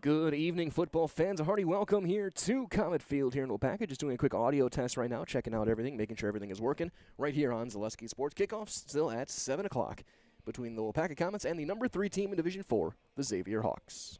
Good evening, football fans. A hearty welcome here to Comet Field here in Waupaca. Just doing a quick audio test right now, checking out everything, making sure everything is working right here on Zaleski Sports. Kickoff still at 7 o'clock between the Waupaca Comets and the number 3 team in Division 4, the Xavier Hawks.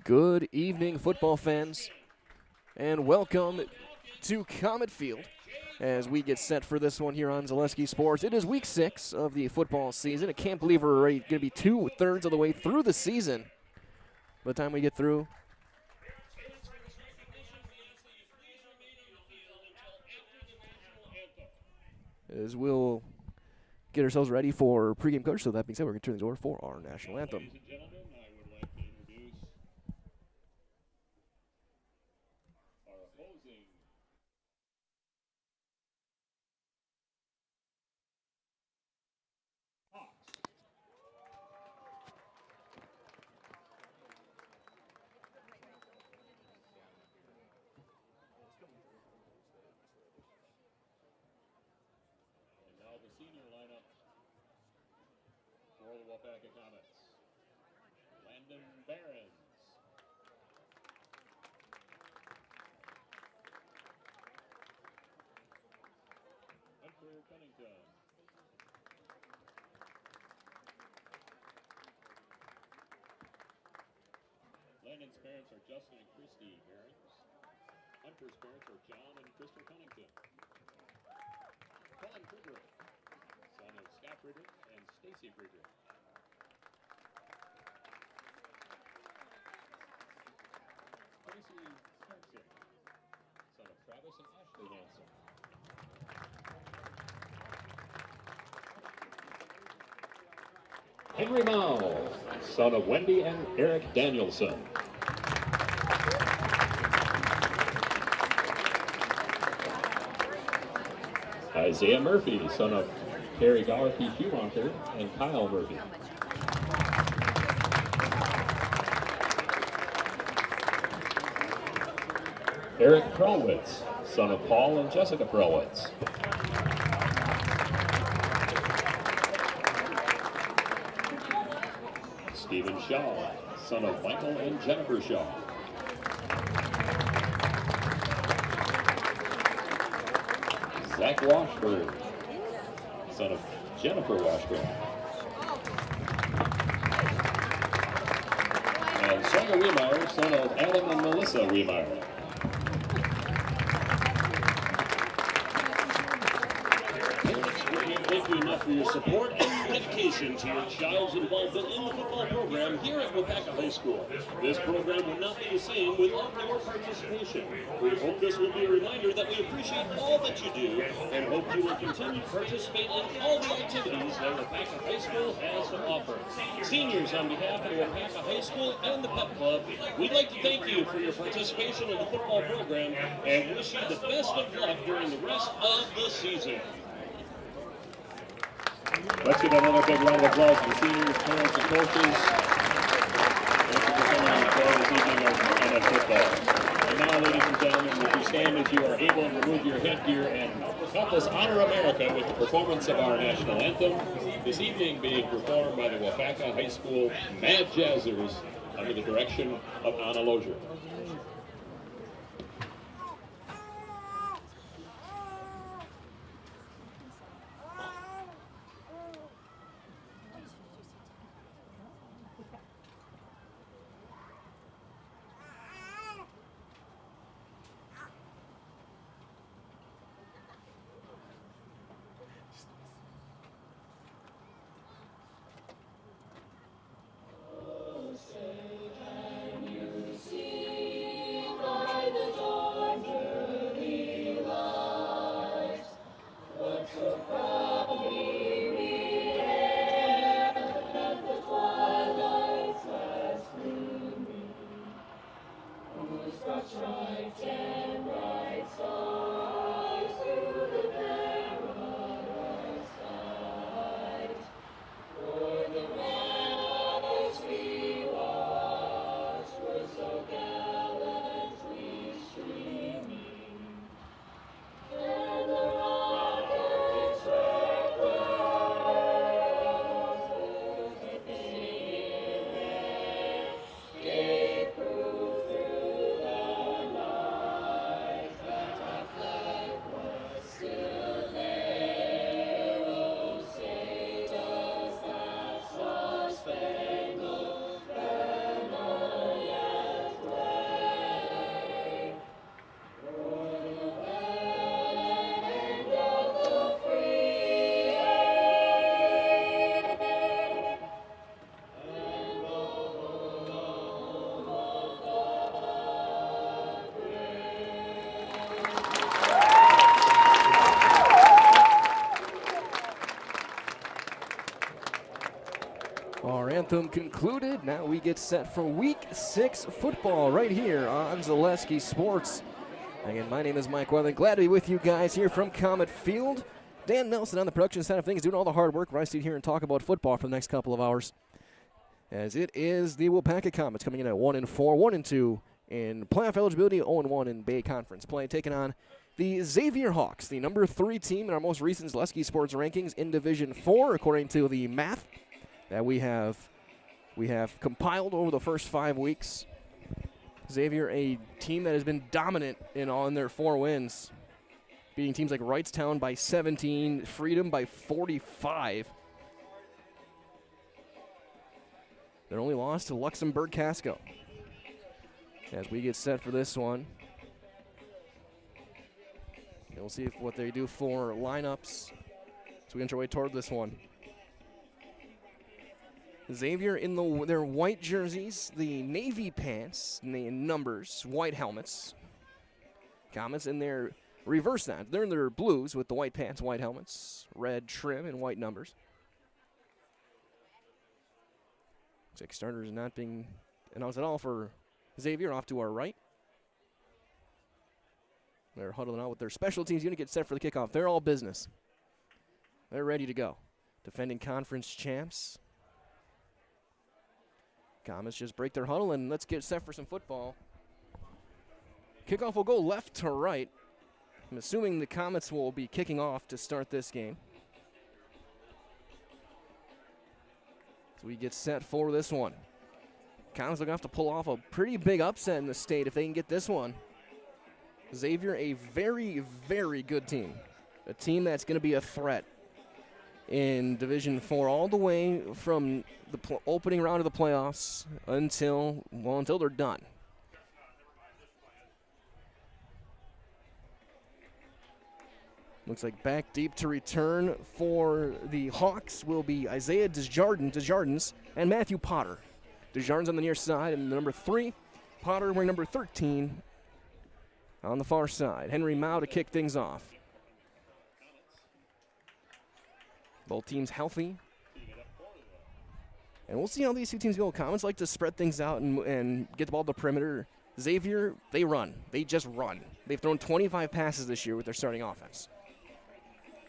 Good evening, football fans, and welcome to Comet Field as we get set for this one here on Zaleski Sports. It is week 6 of the football season. I can't believe we're already going to be 2/3 of the way through the season. By the time we get through, as we'll get ourselves ready for pregame coverage. So that being said, we're going to turn things over for our national anthem. For the Waupaca Comets, Landon Barons, Hunter Cunnington, Landon's parents are Justin and Christy Barons. Hunter's parents are John and Crystal Cunnington. Colin Friedrich, son of Scott Friedrich and Stacy Friedrich. Tracy Hansen, son of Travis and Ashley Hansen. Henry Mao, son of Wendy and Eric Danielson. Isaiah Murphy, son of Terry Garrity Schumacher and Kyle Murphy. Eric Prowitz, son of Paul and Jessica Prowitz. Stephen Shaw, son of Michael and Jennifer Shaw. Zach Washburn, son of Jennifer Washburn. And Sawyer Wiemeyer, son of Adam and Melissa Wiemeyer. Thank you enough for your support and dedication to your child's involvement in the football program here at Waupaca High School. This program would not be the same without your participation. We hope this will be a reminder that we appreciate all that you do and hope you will continue to participate in all the activities that Waupaca High School has to offer. Seniors, on behalf of Waupaca High School and the Pep Club, we'd like to thank you for your participation in the football program and wish you the best of luck during the rest of the season. Let's give another big round of applause to the seniors, parents, and coaches. Thank you for coming on the floor this evening of football. And now, ladies and gentlemen, would you stand as you are able and remove your headgear and help us honor America with the performance of our national anthem, this evening being performed by the Waupaca High School Mad Jazzers under the direction of Anna Lozier. anthem concluded. Now we get set for Week 6 football right here on Zaleski Sports. Again, my name is Mike Welling. Glad to be with you guys here from Comet Field. Dan Nelson on the production side of things, doing all the hard work. Where I sit here and talk about football for the next couple of hours. As it is the Waupaca Comets coming in at 1-4, 1-2 in playoff eligibility, 0-1 in Bay Conference play, taking on the Xavier Hawks, the number 3 team in our most recent Zaleski Sports rankings in Division 4, according to the math that we have compiled over the first 5 weeks. Xavier, a team that has been dominant in their 4 wins, beating teams like Wrightstown by 17, Freedom by 45. Their only loss to Luxembourg Casco. As we get set for this one, we'll see what they do for lineups as we inch our way toward this one. Xavier in their white jerseys, the navy pants, numbers, white helmets. Comets in their reverse that. They're in their blues with the white pants, white helmets, red trim, and white numbers. Looks like starters not being announced at all for Xavier off to our right. They're huddling out with their special teams unit, get set for the kickoff. They're all business. They're ready to go. Defending conference champs. Comets just break their huddle and let's get set for some football. Kickoff will go left to right. I'm assuming the Comets will be kicking off to start this game. So we get set for this one. Comets are going to have to pull off a pretty big upset in the state if they can get this one. Xavier, a very, very good team. A team that's going to be a threat in Division 4 all the way from the opening round of the playoffs until they're done. Looks like back deep to return for the Hawks will be Isaiah Desjardins and Matthew Potter. Desjardins on the near side and the number 3. Potter wearing number 13 on the far side. Henry Mao to kick things off. Both teams healthy. And we'll see how these two teams go. Comets like to spread things out and get the ball to the perimeter. Xavier, they run. They just run. They've thrown 25 passes this year with their starting offense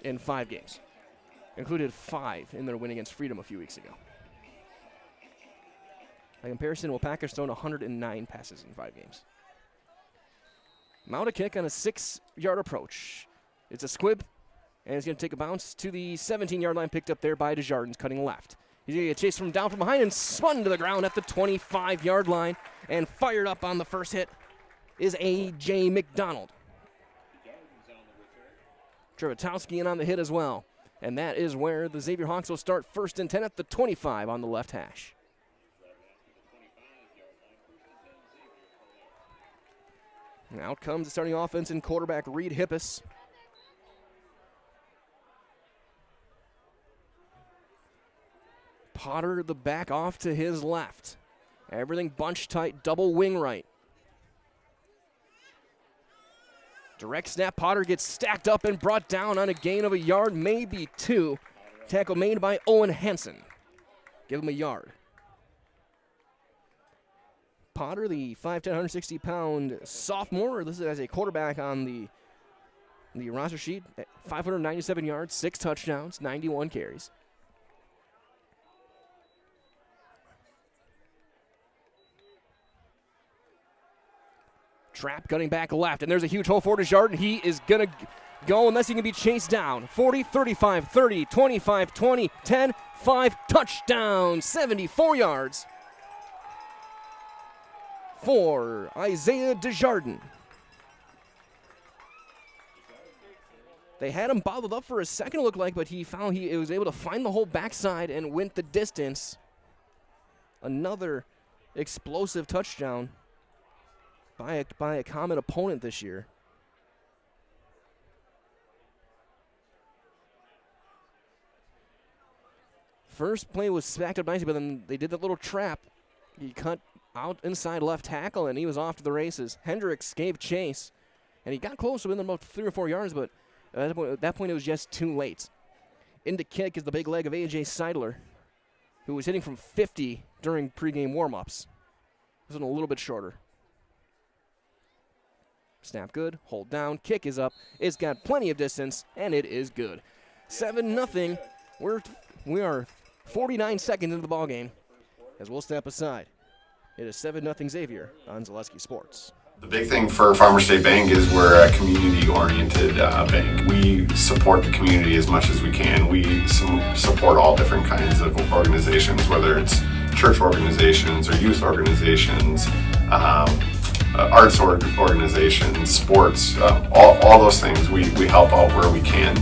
in 5 games. Included 5 in their win against Freedom a few weeks ago. By comparison, Waupaca's thrown 109 passes in 5 games. Mount a kick on a 6-yard approach. It's a squib, and it's going to take a bounce to the 17-yard line, picked up there by Desjardins, cutting left. He's going to get chased from down from behind and spun to the ground at the 25-yard line, and fired up on the first hit is A.J. McDonald. Trevitowski in on the hit as well, and that is where the Xavier Hawks will start 1st and 10 at the 25 on the left hash. And out comes the starting offense and quarterback Reed Hippis. Potter, the back, off to his left. Everything bunched tight, double wing right. Direct snap, Potter gets stacked up and brought down on a gain of a yard, maybe 2. Tackle made by Owen Hansen. Give him a yard. Potter, the 5'10", 160-pound sophomore, listed as a quarterback on the roster sheet, 597 yards, 6 touchdowns, 91 carries. Trap cutting back left, and there's a huge hole for Desjardins. He is going to go unless he can be chased down. 40, 35, 30, 25, 20, 10, 5, touchdown, 74 yards for Isaiah Desjardins. They had him bottled up for a second, it looked like, but he was able to find the whole backside and went the distance. Another explosive touchdown by a Comet opponent this year. First play was stacked up nicely, but then they did that little trap. He cut out inside left tackle, and he was off to the races. Hendricks gave chase, and he got close within about 3 or 4 yards, but at that point it was just too late. Into kick is the big leg of A.J. Seidler. who was hitting from 50 during pregame warm-ups. This one a little bit shorter. Snap good, hold down, kick is up. It's got plenty of distance, and it is good. 7-0. We are 49 seconds into the ballgame as we'll step aside. It is 7-0 Xavier on Zaleski Sports. The big thing for Farmers State Bank is we're a community-oriented bank. We support the community as much as we can. We support all different kinds of organizations, whether it's church organizations or youth organizations, arts organizations, sports, all those things. We help out where we can.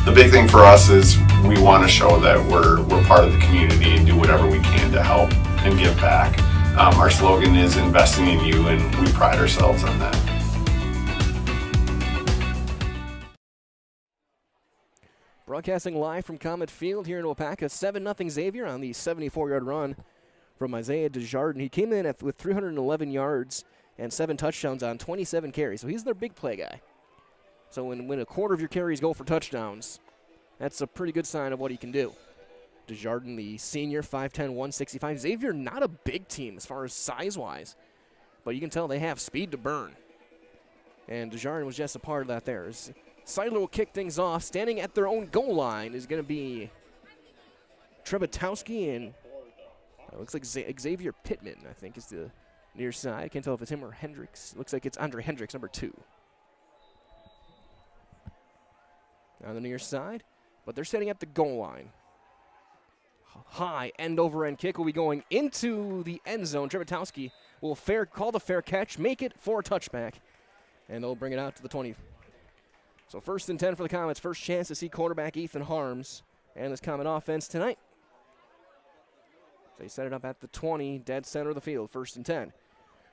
The big thing for us is we want to show that we're part of the community and do whatever we can to help and give back. Our slogan is investing in you, and we pride ourselves on that. Broadcasting live from Comet Field here in Waupaca, 7-0 Xavier on the 74-yard run from Isaiah Desjardins. He came in with 311 yards and 7 touchdowns on 27 carries, so he's their big play guy. So when a quarter of your carries go for touchdowns, that's a pretty good sign of what he can do. Desjardins, the senior, 5'10", 165. Xavier, not a big team as far as size-wise, but you can tell they have speed to burn. And Desjardins was just a part of that there. Seidler will kick things off. Standing at their own goal line is going to be Trebetowski, and it looks like Xavier Pittman, I think, is the near side. I can't tell if it's him or Hendricks. Looks like it's Andre Hendricks, number 2. On the near side, but they're standing at the goal line. High end-over-end kick will be going into the end zone. Trebetowski will call the fair catch, make it for a touchback, and they'll bring it out to the 20. So 1st and 10 for the Comets. First chance to see quarterback Ethan Harms and this Comet offense tonight. They set it up at the 20, dead center of the field, 1st and 10.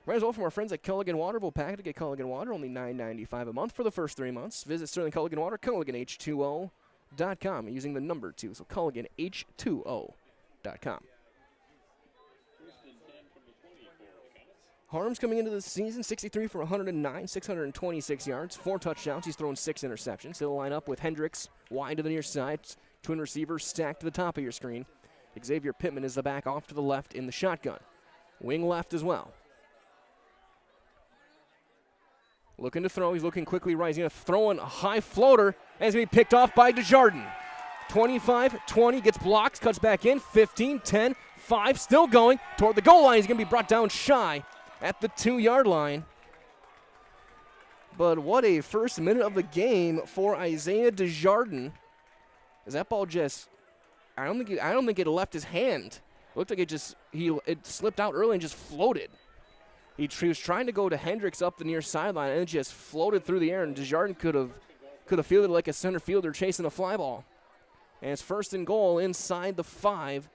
Right as well from our friends at Culligan Water. Waupaca to get Culligan Water, only $9.95 a month for the first 3 months. Visit Sterling Culligan Water, CulliganH2O.com using the number 2, so CulliganH2O.com. Harms coming into the season, 63 for 109, 626 yards, 4 touchdowns. He's thrown 6 interceptions. He'll line up with Hendricks wide to the near side, twin receivers stacked to the top of your screen. Xavier Pittman is the back off to the left in the shotgun. Wing left as well. Looking to throw. He's looking quickly right. He's going to throw in a high floater, and he's going to be picked off by Desjardins. 25-20, gets blocked, cuts back in. 15, 10, 5, still going toward the goal line. He's going to be brought down shy at the 2-yard line. But what a first minute of the game for Isaiah Desjardins. As that ball just, I don't think it left his hand. It looked like it slipped out early and just floated. He was trying to go to Hendricks up the near sideline, and it just floated through the air, and Desjardins could have fielded like a center fielder chasing a fly ball. And it's 1st and goal inside the 5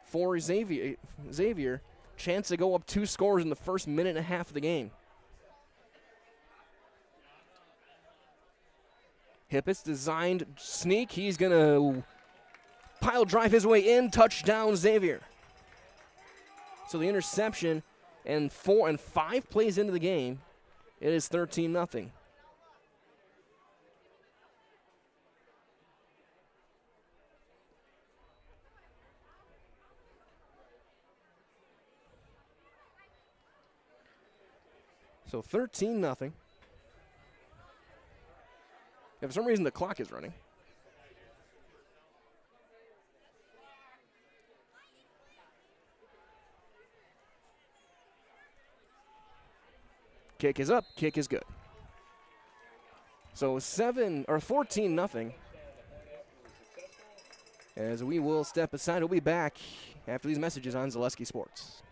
for Xavier. Chance to go up 2 scores in the first minute and a half of the game. Hippets designed sneak. He's going to pile drive his way in. Touchdown, Xavier. So the interception, and 5 plays into the game, it is 13-0. So 13-0. For some reason, the clock is running. Kick is up. Kick is good. So 14-0. As we will step aside, we'll be back after these messages on Zaleski Sports.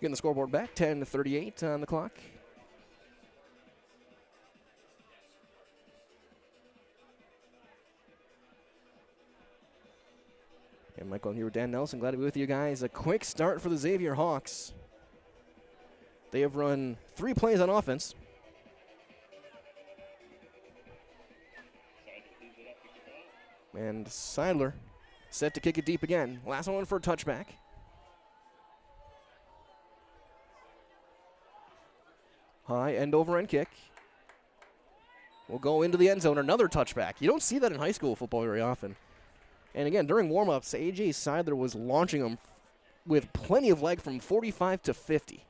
Getting the scoreboard back, 10:38 on the clock. Michael, I'm here with Dan Nelson. Glad to be with you guys. A quick start for the Xavier Hawks. They have run 3 plays on offense. And Seidler set to kick it deep again. Last one for a touchback. High end over end kick. Will go into the end zone. Another touchback. You don't see that in high school football very often. And again, during warm-ups, A.J. Seidler was launching them with plenty of leg from 45 to 50.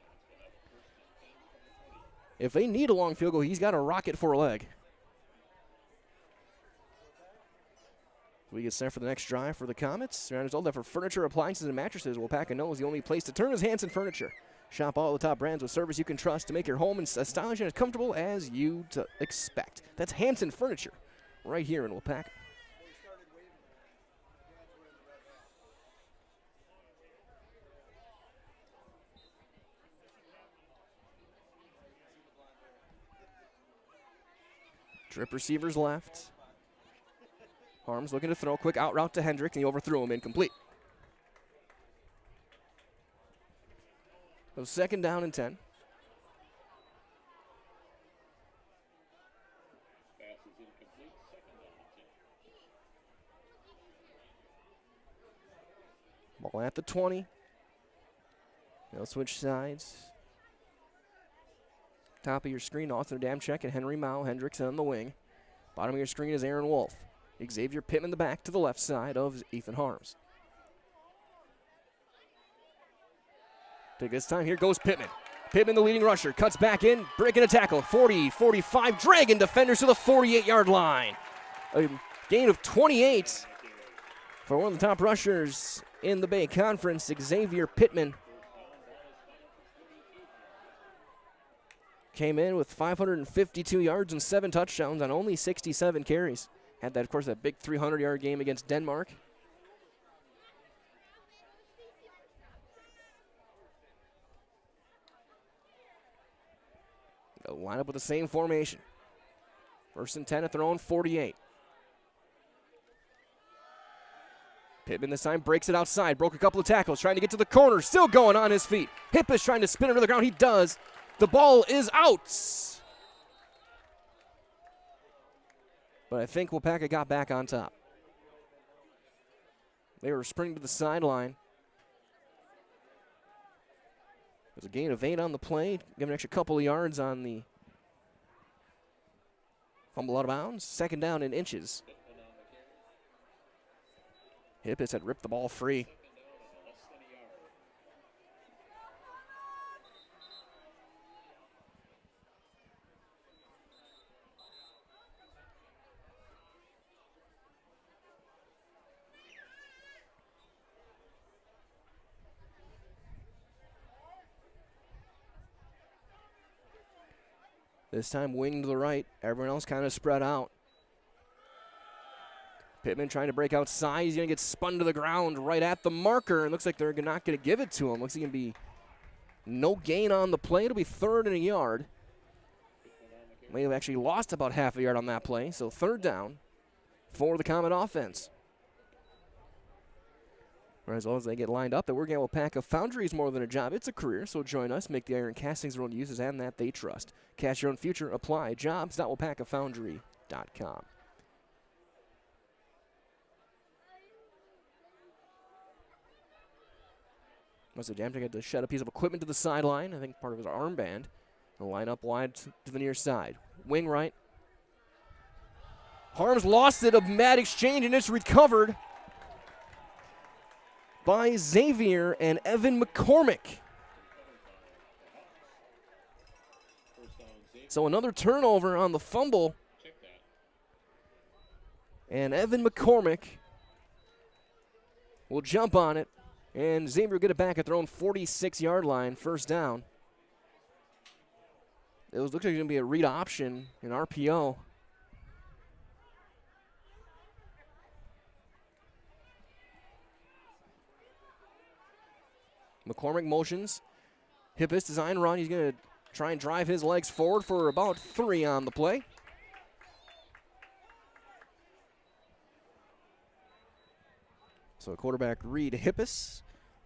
If they need a long field goal, he's got a rocket for a leg. We get set for the next drive for the Comets. Surrounders all that for furniture, appliances, and mattresses. Waupaca knows the only place to turn is Hanson Furniture. Shop all the top brands with service you can trust to make your home as stylish and as comfortable as you expect. That's Hanson Furniture right here in Waupaca. Drip receivers left. Harms looking to throw. Quick out route to Hendricks, and he overthrew him, incomplete. So 2nd down and 10. Ball at the 20. They'll switch sides. Top of your screen, Austin Adamczyk and Henry Mao. Hendricks on the wing. Bottom of your screen is Aaron Wolf. Xavier Pittman the back to the left side of Ethan Harms. Take this time, here goes Pittman. Pittman the leading rusher, cuts back in, breaking a tackle. 40, 45, dragging defenders to the 48-yard line. A gain of 28 for one of the top rushers in the Bay Conference, Xavier Pittman. Came in with 552 yards and 7 touchdowns on only 67 carries. Had that, of course, that big 300-yard game against Denmark. They'll line up with the same formation. 1st and 10 at their own 48. Pittman this time breaks it outside. Broke a couple of tackles, trying to get to the corner. Still going on his feet. Hippis trying to spin under the ground. He does. The ball is out. But I think Waupaca got back on top. They were sprinting to the sideline. There's a gain of 8 on the play. Give an extra couple of yards on the fumble out of bounds. 2nd down in inches. Hippis had ripped the ball free. This time wing to the right. Everyone else kind of spread out. Pittman trying to break outside. He's going to get spun to the ground right at the marker. And looks like they're not going to give it to him. Looks like it's going to be no gain on the play. It'll be 3rd and a yard. May have actually lost about half a yard on that play. So 3rd down for the Comet offense. As long as they get lined up, that we're going to pack a Foundry is more than a job. It's a career, so join us. Make the iron castings their own uses and that they trust. Cast your own future. Apply. Jobs.waupacafoundry.com. Must have Adamczyk had to shed a piece of equipment to the sideline. I think part of his armband. The line up wide to the near side. Wing right. Harms lost it. A mad exchange, and it's recovered by Xavier and Evan McCormick. So another turnover on the fumble. And Evan McCormick will jump on it. And Xavier will get it back at their own 46-yard line, 1st down. It looks like it's going to be a read option, an RPO. McCormick motions. Hippis design run. He's going to try and drive his legs forward for about 3 on the play. So quarterback Reed Hippis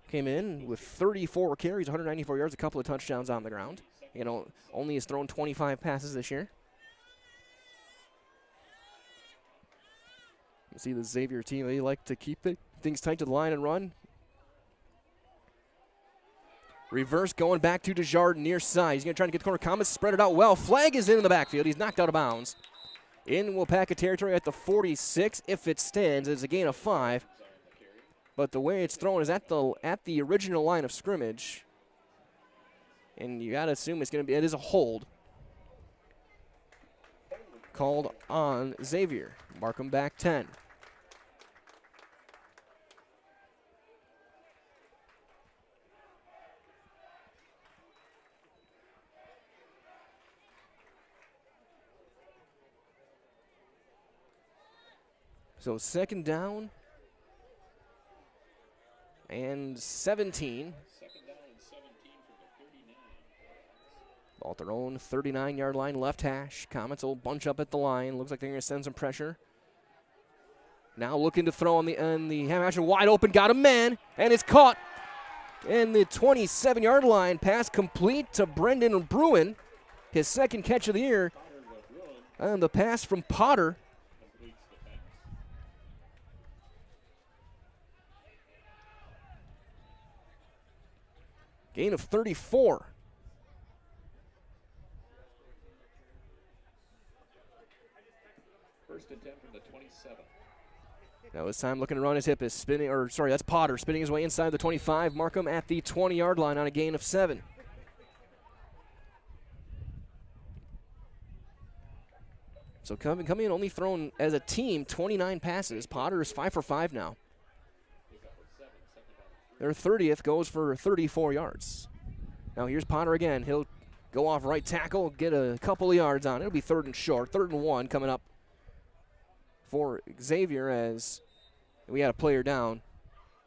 came in with 34 carries, 194 yards, a couple of touchdowns on the ground. You know, only has thrown 25 passes this year. You see the Xavier team, they like to keep things tight to the line and run. Reverse going back to Desjardins near side. He's going to try to get the corner. Comets spread it out well. Flag is in the backfield. He's knocked out of bounds. In Waupaca territory at the 46. If it stands, it's a gain of 5. But the way it's thrown is at the original line of scrimmage. And you got to assume it is a hold. Called on Xavier. Mark him back 10. So second down and 17. Ball at their own 39-yard line, left hash. Comets will bunch up at the line. Looks like they're going to send some pressure. Now looking to throw on the ham action, wide open, got a man, and it's caught. And the 27-yard line, pass complete to Brendan Bruin. His second catch of the year. And the pass from Potter. Gain of 34. First attempt from the 27. Now it's time looking to run his hip is spinning, or sorry, that's Potter spinning his way inside the 25. Markham at the 20-yard line on a gain of 7. So coming in only thrown as a team 29 passes. Potter is 5 for 5 now. Their 30th goes for 34 yards. Now here's Potter again. He'll go off right tackle, get a couple of yards on it. It'll be 3rd and short, 3rd and 1 coming up for Xavier as we had a player down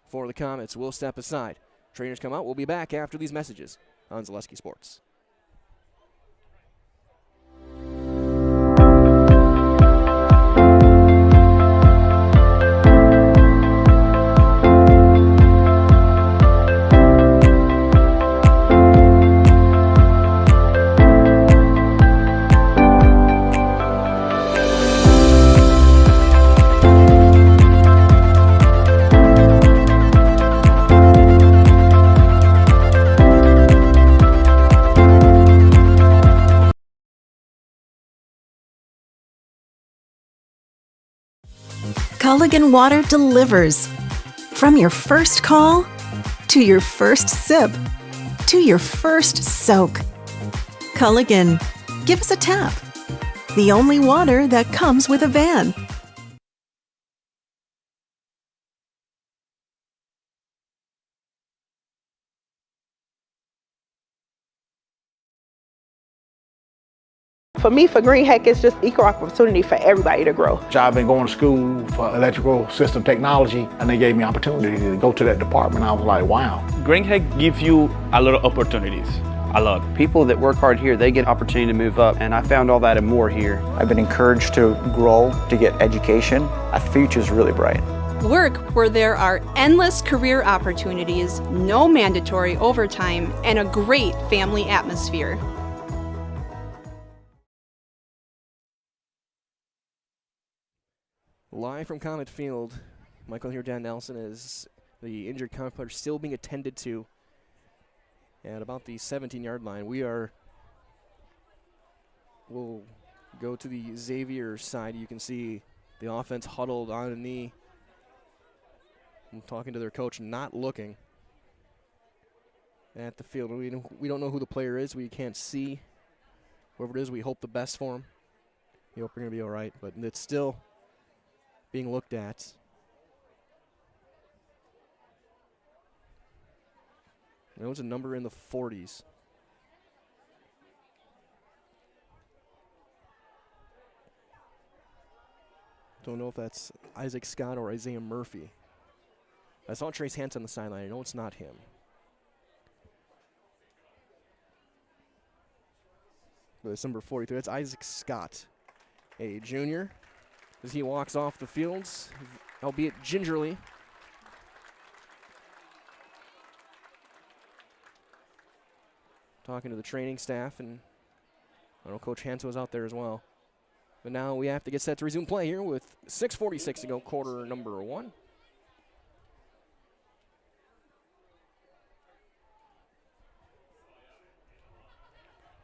for the Comets. We'll step aside. Trainers come out. We'll be back after these messages on Zaleski Sports. Culligan Water delivers. From your first call, to your first sip, to your first soak. Culligan, give us a tap. The only water that comes with a van. For me, for Green Heck, it's just equal opportunity for everybody to grow. I've been going to school for electrical system technology, and they gave me opportunity to go to that department. I was like, wow. Green Heck gives you a lot of opportunities, a lot. People that work hard here, they get opportunity to move up, and I found all that and more here. I've been encouraged to grow, to get education. Our future's really bright. Work where there are endless career opportunities, no mandatory overtime, and a great family atmosphere. Live from Comet Field, Michael here, Dan Nelson, is the injured Comet player still being attended to at about the 17-yard line. We'll go to the Xavier side. You can see the offense huddled on a knee. I'm talking to their coach, not looking at the field. We don't know who the player is. We can't see whoever it is. We hope the best for him. We hope we're going to be all right, but it's still being looked at. There was a number in the 40s. Don't know if that's Isaac Scott or Isaiah Murphy. I saw Trace Hance on the sideline. I know it's not him. But it's number 43. That's Isaac Scott, a junior, as he walks off the fields, albeit gingerly. talking to the training staff, and I know Coach Hanso was out there as well. But now we have to get set to resume play here with 6:46 to go, quarter number 1.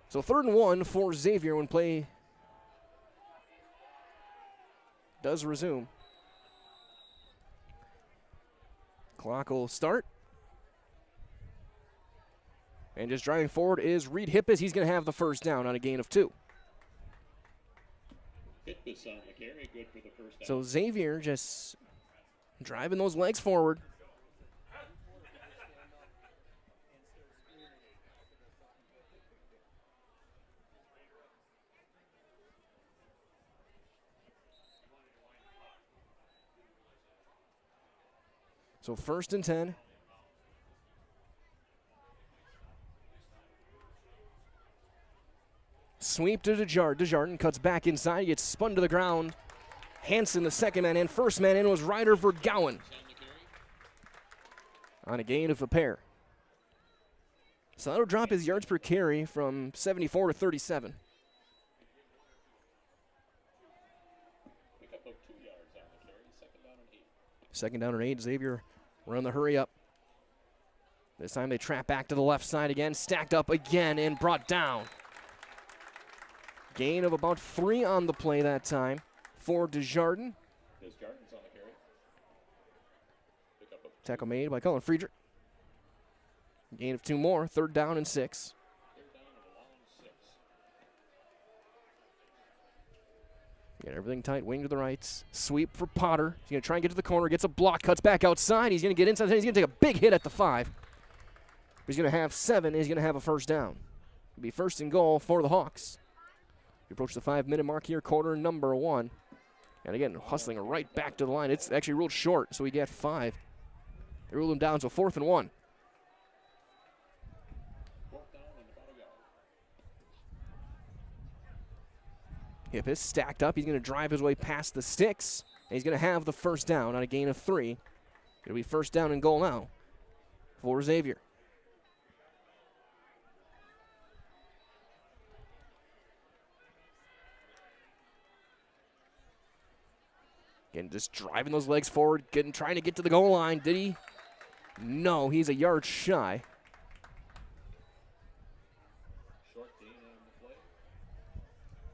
So 3rd and 1 for Xavier when play does resume. Clock will start. And just driving forward is Reed Hippis. He's going to have the first down on a gain of 2. So Xavier just driving those legs forward. So 1st and 10. Sweep to Desjardins cuts back inside, gets spun to the ground. Hansen, the second man in. First man in was Ryder Vergowan on a gain of a pair. So that'll drop his yards per carry from 74 to 37. Second down and 8. Xavier run the hurry up. This time they trap back to the left side again, stacked up again and brought down. Gain of about 3 on the play that time for Desjardins. Tackle made by Cullen Friedrich. Gain of 2 more, 3rd down and 6. Get everything tight, wing to the right. Sweep for Potter. He's going to try and get to the corner, gets a block, cuts back outside. He's going to get inside. He's going to take a big hit at the 5. He's going to have 7. He's going to have a first down. It'll be 1st and goal for the Hawks. We approach the 5-minute mark here, quarter number 1. And again, hustling right back to the line. It's actually ruled short, so we get 5. They ruled him down, so 4th and 1. Hippis stacked up. He's going to drive his way past the sticks. And he's going to have the first down on a gain of 3. It'll be 1st down and goal now for Xavier. Again, just driving those legs forward, trying to get to the goal line. Did he? No, he's a yard shy.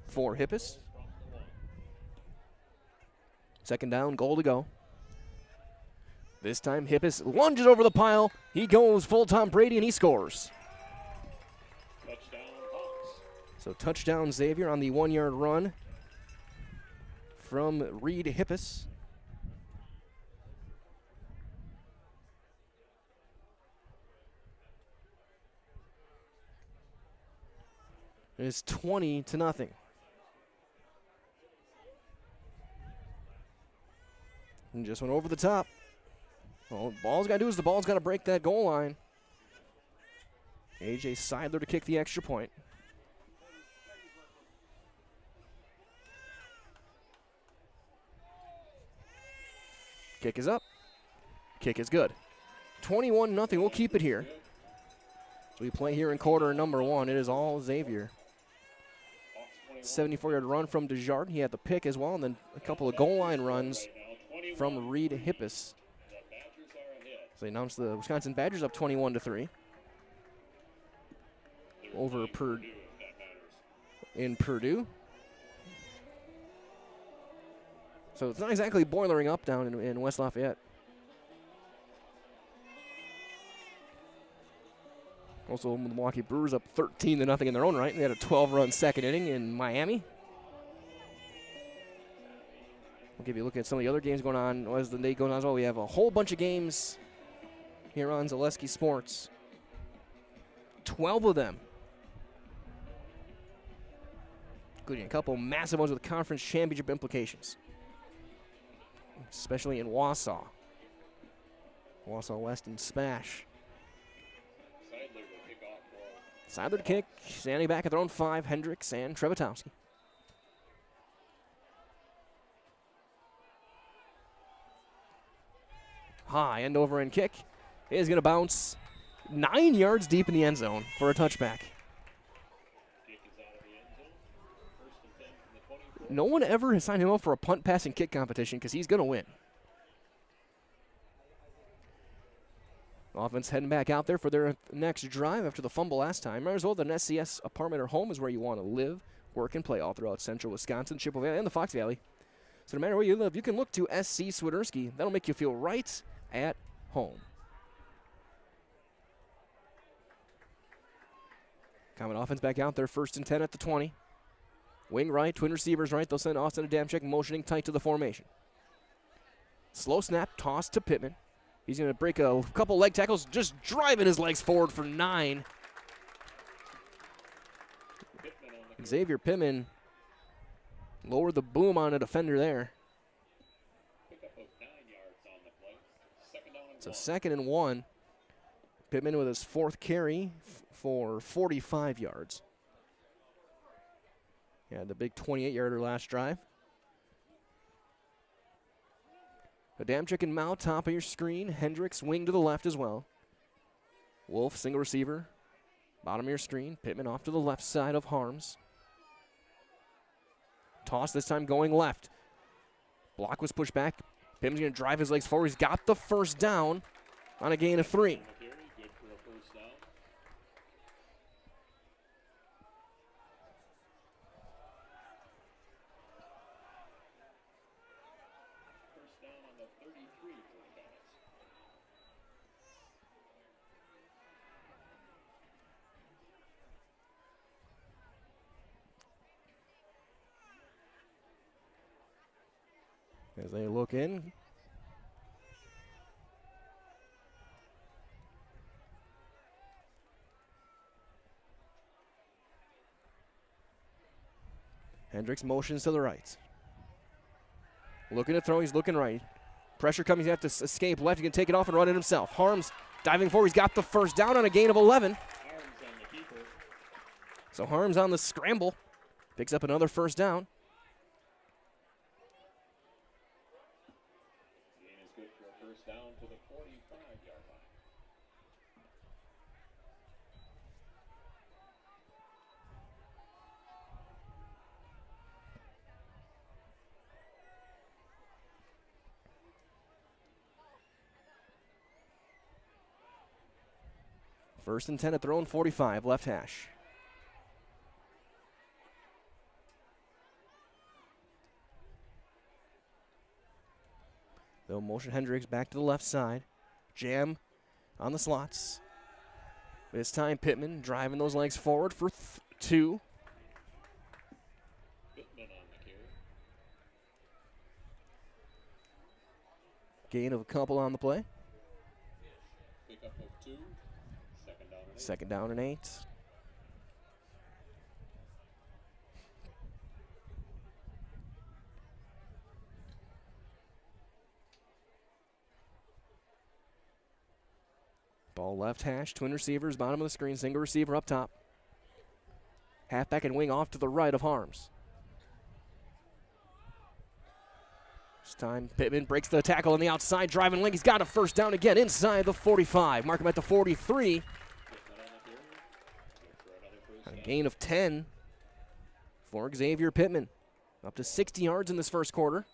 For Hippis. 2nd down, goal to go. This time Hippis lunges over the pile. He goes full Tom Brady and he scores. So touchdown Xavier on the 1-yard run from Reed Hippis. It's 20-0. And just went over the top. All the ball's got to do is the ball's got to break that goal line. A.J. Seidler to kick the extra point. Kick is up. Kick is good. 21-0. We'll keep it here. So we play here in quarter number 1. It is all Xavier. 74-yard run from Desjardins. He had the pick as well, and then a couple of goal line runs from Reed Hippis. So they announced the Wisconsin Badgers up 21-3 over in Purdue. So it's not exactly boiling up down in West Lafayette. Also, the Milwaukee Brewers up 13-0 in their own right. They had a 12-run second inning in Miami. We'll give you a look at some of the other games going on as the day goes on as well. We have a whole bunch of games here on Zaleski Sports. 12 of them, including a couple massive ones with conference championship implications, especially in Wausau. Wausau West and Smash. Seidler to kick, standing back at their own 5, Hendricks and Trevitowski. High end over end kick is going to bounce 9 yards deep in the end zone for a touchback. No one ever has signed him up for a punt, pass, and kick competition because he's going to win. Offense heading back out there for their next drive after the fumble last time. Might as well, an SCS apartment or home is where you want to live, work, and play all throughout central Wisconsin, Chippewa Valley, and the Fox Valley. So no matter where you live, you can look to SC Swiderski. That'll make you feel right at home. Common offense back out there, 1st and 10 at the 20. Wing right, twin receivers right. They'll send Austin Adamczyk motioning tight to the formation. Slow snap, toss to Pittman. He's going to break a couple leg tackles, just driving his legs forward for 9. Xavier Pittman lowered the boom on a defender there. It's a 2nd and 1. Pittman with his 4th carry for 45 yards. Yeah, the big 28-yarder last drive. Adamczyk and Mao, top of your screen. Hendricks, wing to the left as well. Wolf, single receiver. Bottom of your screen. Pittman off to the left side of Harms. Toss this time going left. Block was pushed back. Pittman's going to drive his legs forward. He's got the first down on a gain of 3. As they look in. Hendricks motions to the right. Looking to throw, he's looking right. Pressure coming, he's going to have to escape left. He can take it off and run it himself. Harms diving forward, he's got the first down on a gain of 11. So Harms on the scramble. Picks up another first down. First and 10 at their own 45, left hash. They'll motion Hendricks back to the left side. Jam on the slots. This time Pittman driving those legs forward for 2. Gain of a couple on the play. Second down and 8. Ball left hash, twin receivers, bottom of the screen, single receiver up top. Halfback and wing off to the right of Harms. This time Pittman breaks the tackle on the outside, driving link. He's got a first down again inside the 45. Mark him at the 43. A gain of 10 for Xavier Pittman. Up to 60 yards in this first quarter.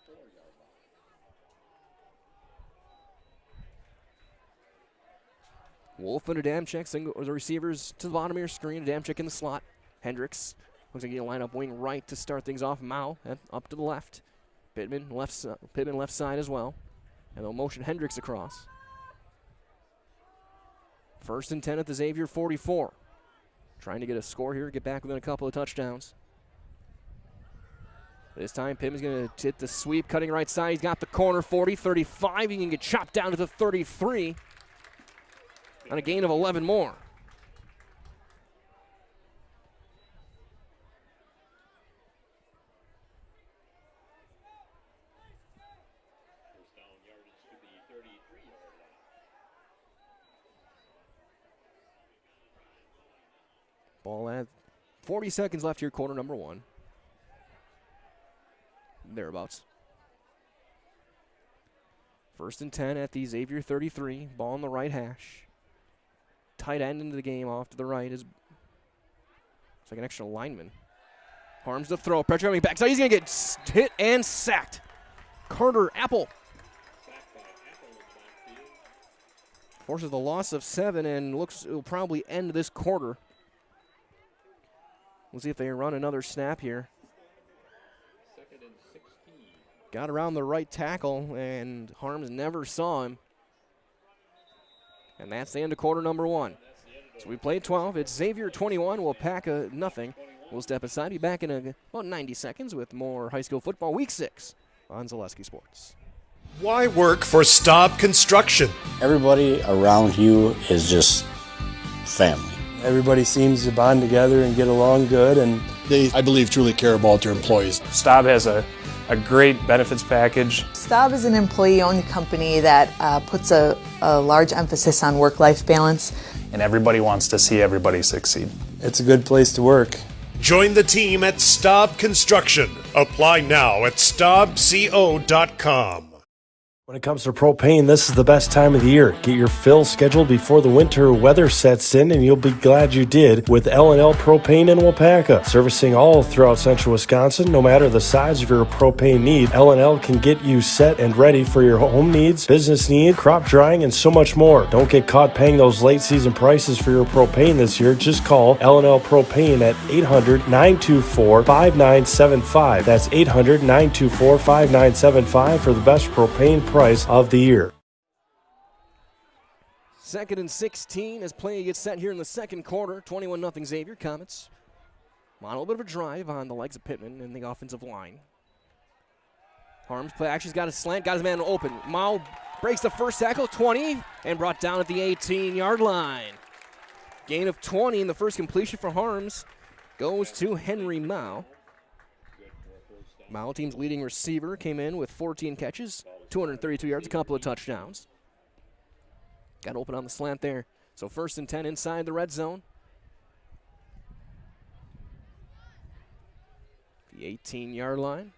Wolf and Adamczyk, single the receivers to the bottom of your screen. Adamczyk in the slot. Hendricks looks like he'll line up wing right to start things off. Mao up to the left. Pittman left side as well. And they'll motion Hendricks across. First and 10 at the Xavier 44. Trying to get a score here, get back within a couple of touchdowns. This time, Pittman's going to hit the sweep, cutting right side. He's got the corner, 40, 35. He can get chopped down to the 33 on a gain of 11 more. Ball at 40 seconds left here, quarter number 1. Thereabouts. First and 10 at the Xavier 33. Ball on the right hash. Tight end into the game off to the right is like an extra lineman. Harms to throw. Pressure coming back. So he's going to get hit and sacked. Carter Apple forces the loss of 7 and looks it will probably end this quarter. We'll see if they run another snap here. Got around the right tackle, and Harms never saw him. And that's the end of quarter number 1. So we played 12. It's Xavier 21, Waupaca nothing. We'll step aside, be back in about 90 seconds with more high school football, week 6 on Zaleski Sports. Why work for Staub Construction? Everybody around you is just family. Everybody seems to bond together and get along good, and They, I believe, truly care about their employees. Staub has a great benefits package. Staub is an employee-owned company that puts a large emphasis on work-life balance. And everybody wants to see everybody succeed. It's a good place to work. Join the team at Staub Construction. Apply now at staubco.com. When it comes to propane, this is the best time of the year. Get your fill scheduled before the winter weather sets in, and you'll be glad you did with L&L Propane in Waupaca. Servicing all throughout central Wisconsin, no matter the size of your propane need, L&L can get you set and ready for your home needs, business needs, crop drying, and so much more. Don't get caught paying those late season prices for your propane this year. Just call L&L Propane at 800-924-5975. That's 800-924-5975 for the best propane price of the year. 2nd and 16 as play gets set here in the second quarter. 21-0 Xavier. Comets on a little bit of a drive on the legs of Pittman and the offensive line. Harms play actually's got a slant, got his man open. Mao breaks the first tackle, 20, and brought down at the 18-yard line. Gain of 20, and the first completion for Harms goes to Henry Mao. Mao, team's leading receiver, came in with 14 catches, 232 yards, a couple of touchdowns. Got open on the slant there. So 1st and 10 inside the red zone. The 18-yard line.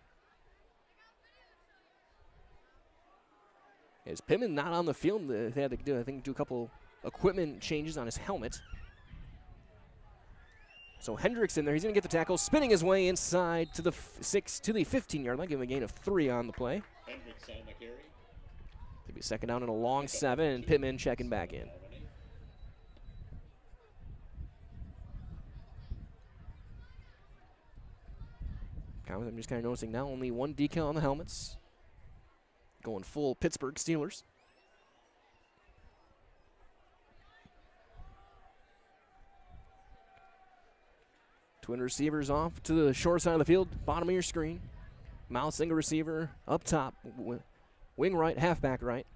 Is Pittman not on the field? They had to do, a couple equipment changes on his helmet. So Hendricks in there. He's going to get the tackle, spinning his way inside to the 15-yard line. Give him a gain of 3 on the play. Hendricks on the carry. Maybe a second down and a long 7, and Pittman checking back in. I'm just kind of noticing now only one decal on the helmets. Going full Pittsburgh Steelers. Twin receivers off to the short side of the field, bottom of your screen. Mouse single receiver up top, wing right, halfback right.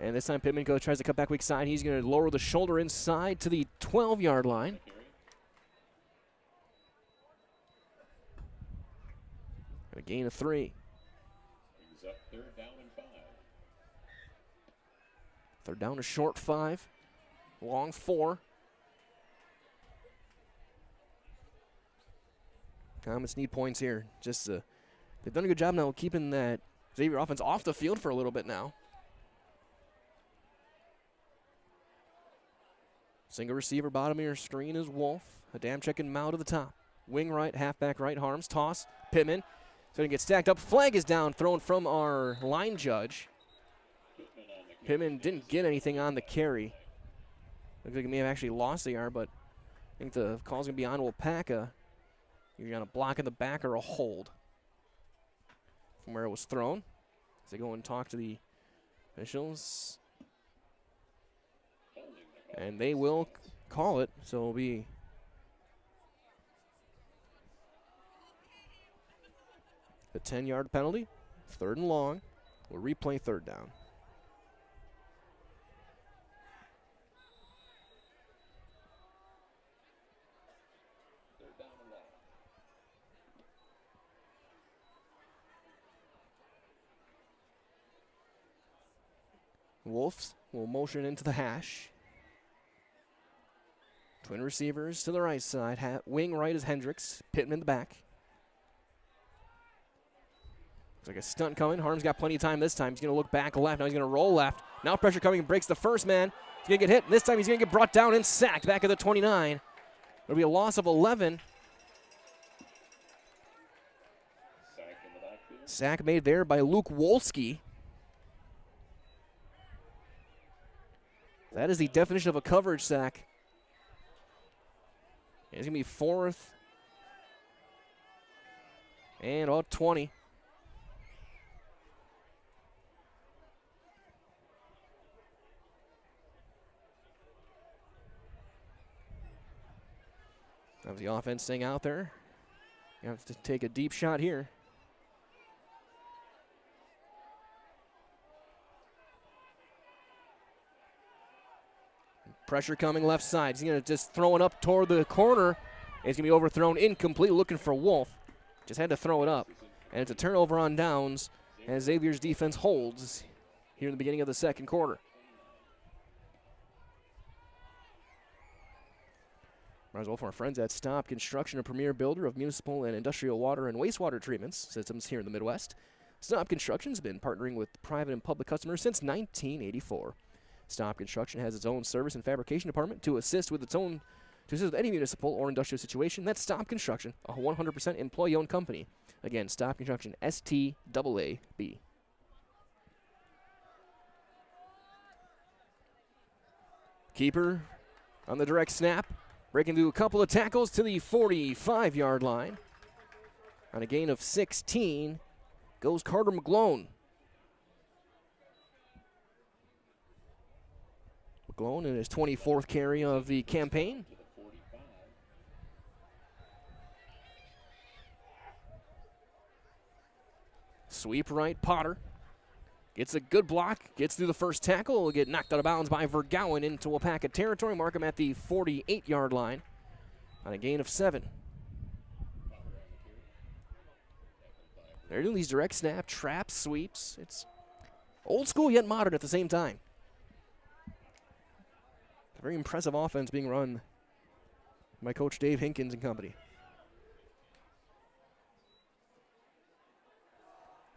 And this time Pittman tries to cut back weak side. He's going to lower the shoulder inside to the 12-yard line. And a gain of 3. He's up 3rd down and 5. 3rd down to short 5. Long 4. Comets need points here. Just they've done a good job now keeping that Xavier offense off the field for a little bit now. Single receiver, bottom of your screen is Wolf. Adamczyk and Mao to the top. Wing right, halfback right, Harms, toss, Pittman. So he gets stacked up. Flag is down, thrown from our line judge. Pittman didn't get anything on the carry. Looks like he may have actually lost the yard, but I think the call's going to be on Waupaca. You're going to block in the back or a hold from where it was thrown. As they go and talk to the officials. And they will call it, so it'll be a 10-yard penalty. 3rd and long. We'll replay 3rd down. Wolves will motion into the hash. Twin receivers to the right side. Wing right is Hendricks. Pittman in the back. Looks like a stunt coming. Harm's got plenty of time this time. He's going to look back left. Now he's going to roll left. Now pressure coming and breaks the first man. He's going to get hit. This time he's going to get brought down and sacked back at the 29. It'll be a loss of 11. Sack made there by Luke Wolski. That is the definition of a coverage sack. It's going to be 4th and about 20. Have the offense staying out there. You have to take a deep shot here. Pressure coming left side. He's going to just throw it up toward the corner. It's going to be overthrown, incomplete, looking for Wolf. Just had to throw it up. And it's a turnover on downs as Xavier's defense holds here in the beginning of the second quarter. Might as well from our friends at Stop Construction, a premier builder of municipal and industrial water and wastewater treatments systems here in the Midwest. Stop Construction's been partnering with private and public customers since 1984. Stop Construction has its own service and fabrication department to assist with any municipal or industrial situation. That's Stop Construction, a 100% employee-owned company. Again, Stop Construction, STAAB. Keeper on the direct snap, breaking through a couple of tackles to the 45-yard line. On a gain of 16 goes Carter McGlone. McGlone in his 24th carry of the campaign. Sweep right, Potter. Gets a good block, gets through the first tackle, will get knocked out of bounds by Vergowen into Waupaca territory. Mark him at the 48-yard line on a gain of 7. They're doing these direct snap, traps, sweeps. It's old school yet modern at the same time. A very impressive offense being run by Coach Dave Hinkins and company.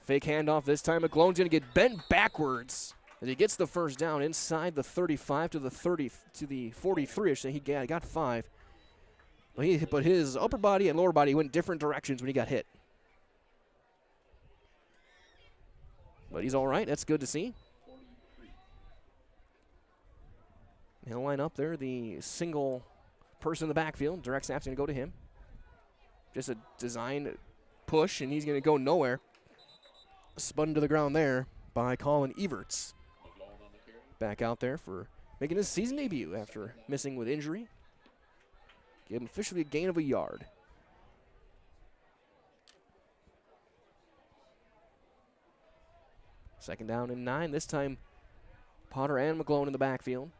Fake handoff this time. McGlone's going to get bent backwards as he gets the first down inside the 35 to the 43ish. So he got 5. But his upper body and lower body went different directions when he got hit. But he's all right. That's good to see. He'll line up there. The single person in the backfield. Direct snap's going to go to him. Just a design push, and he's going to go nowhere. Spun to the ground there by Colin Everts. Back out there for making his season debut after missing with injury. Give him officially a gain of a yard. Second down and 9. This time, Potter and McGlone in the backfield.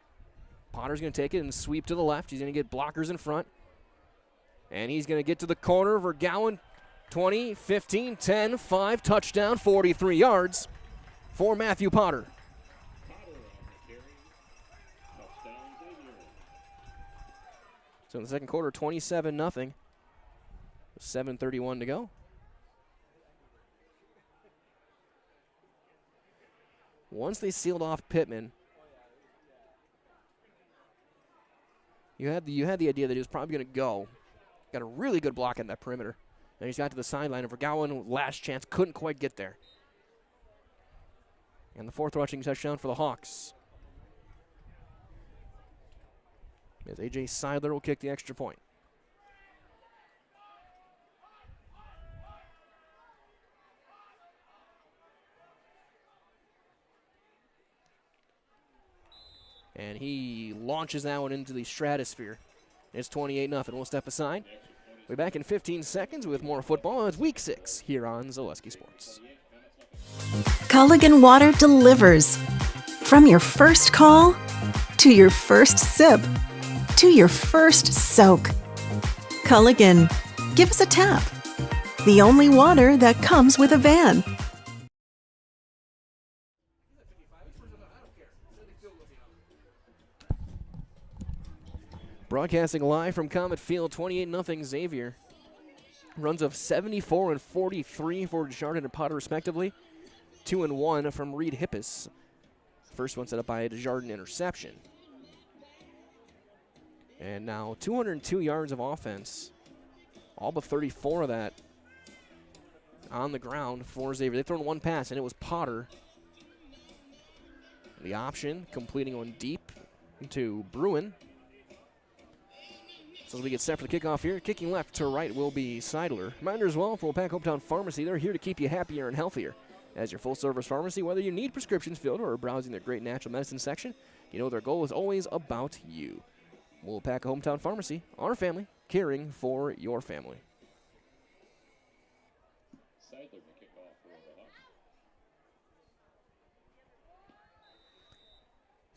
Potter's going to take it and sweep to the left. He's going to get blockers in front. And he's going to get to the corner. Vergowen, 20, 15, 10, 5, touchdown, 43 yards for Matthew Potter. So in the second quarter, 27-0. 7:31 to go. Once they sealed off Pittman, you had the idea that he was probably going to go. Got a really good block in that perimeter. And he's got to the sideline, and Vergowen, last chance, couldn't quite get there. And the 4th rushing touchdown for the Hawks. As A.J. Seidler will kick the extra point. And he launches that one into the stratosphere. It's 28-0. We'll step aside. We'll be back in 15 seconds with more football. It's Week 6 here on Zaleski Sports. Culligan Water delivers. From your first call, to your first sip, to your first soak. Culligan, give us a tap. The only water that comes with a van. Broadcasting live from Comet Field, 28-0 Xavier. Runs of 74 and 43 for Desjardins and Potter respectively. 2 and 1 from Reed Hippis. First one set up by a Desjardins interception. And now 202 yards of offense. All but 34 of that on the ground for Xavier. They've thrown one pass, and it was Potter. The option, completing one deep to Bruin. So as we get set for the kickoff here, kicking left to right will be Seidler. Reminder as well, for Waupaca Hometown Pharmacy, they're here to keep you happier and healthier. As your full-service pharmacy, whether you need prescriptions filled or are browsing their great natural medicine section, you know their goal is always about you. Waupaca Hometown Pharmacy, our family, caring for your family.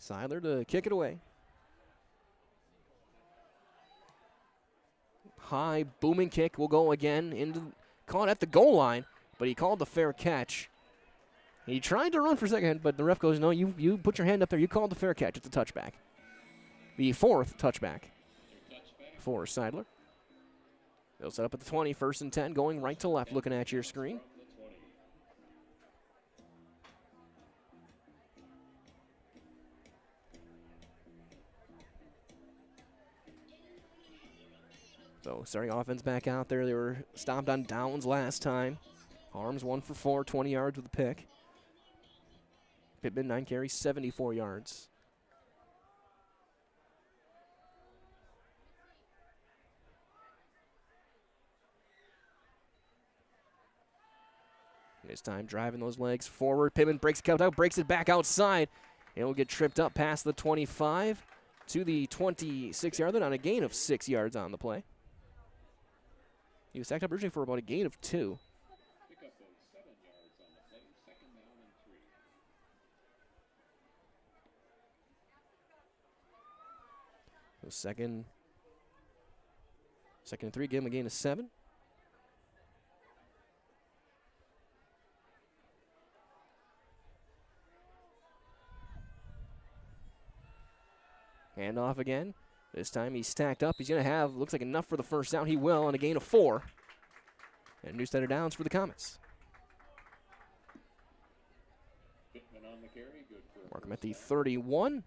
Seidler to kick it away. High booming kick will go again into caught at the goal line, but he called the fair catch. He tried to run for a second, but the ref goes, no, you put your hand up there. You called the fair catch. It's a touchback. The 4th touchback for Seidler. They'll set up at the 20, 1st and 10, going right to left, looking at your screen. So, starting offense back out there. They were stopped on downs last time. Arms 1 for 4, 20 yards with a pick. Pittman, 9 carries, 74 yards. This time driving those legs forward. Pittman breaks it out, breaks it back outside. And will get tripped up past the 25 to the 26-yard line on a gain of 6 yards on the play. He was stacked up originally for about a gain of 2. So second and 3, give him a gain of 7. Hand off again. This time he's stacked up. He's going to have, looks like enough for the first down. He will on a gain of 4. And new set of downs for the Comets. Mark him at the 31.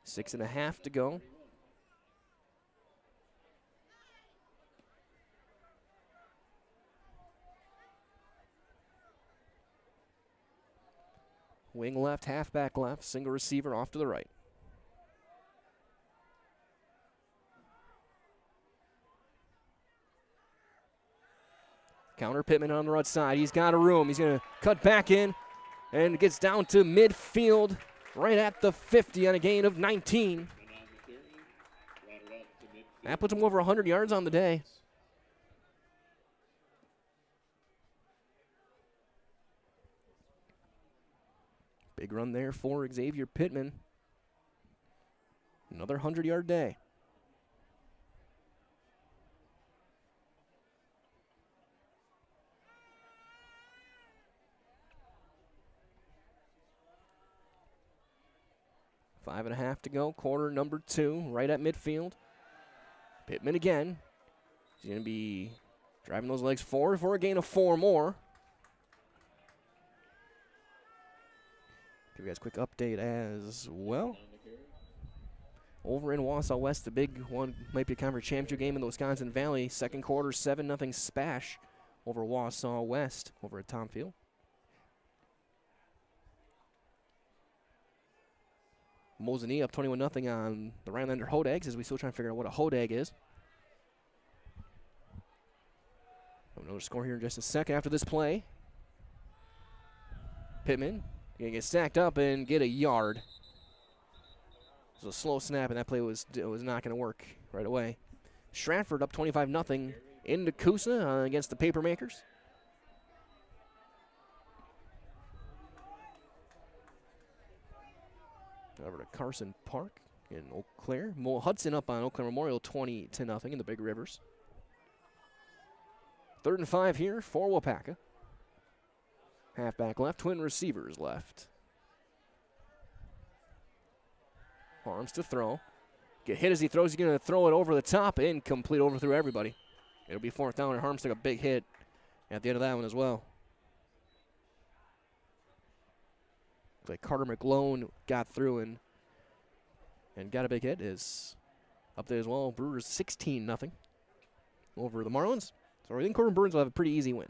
6.5 to go. Wing left, halfback left, single receiver off to the right. Counter Pittman on the right side. He's got a room. He's going to cut back in and gets down to midfield right at the 50 on a gain of 19. That puts him over 100 yards on the day. Big run there for Xavier Pittman. Another 100-yard day. Five and a half to go, quarter number 2, right at midfield. Pittman again. He's going to be driving those legs forward for a gain of 4 more. Give you guys a quick update as well. Over in Wausau West, the big one might be a conference championship game in the Wisconsin Valley. Second quarter, 7-0 spash over Wausau West over at Tom Field. Mosinee up 21-0 on the Rhinelander Hodags as we still trying to figure out what a Hodag is. Another score here in just a second after this play. Pittman going to get stacked up and get a yard. It was a slow snap, and that play was not going to work right away. Stratford up 25-0 into Coosa against the Papermakers. Over to Carson Park in Eau Claire. Mo Hudson up on Eau Claire Memorial 20-0 in the Big Rivers. 3rd and 5 here for Waupaca. Halfback left, twin receivers left. Arms to throw. Get hit as he throws. He's going to throw it over the top. Incomplete, overthrew everybody. It'll be 4th down, and Harms took a big hit at the end of that one as well. Looks like Carter McLone got through and got a big hit. Is up there as well. Brewers 16-0. over the Marlins. So I think Corbin Burns will have a pretty easy win.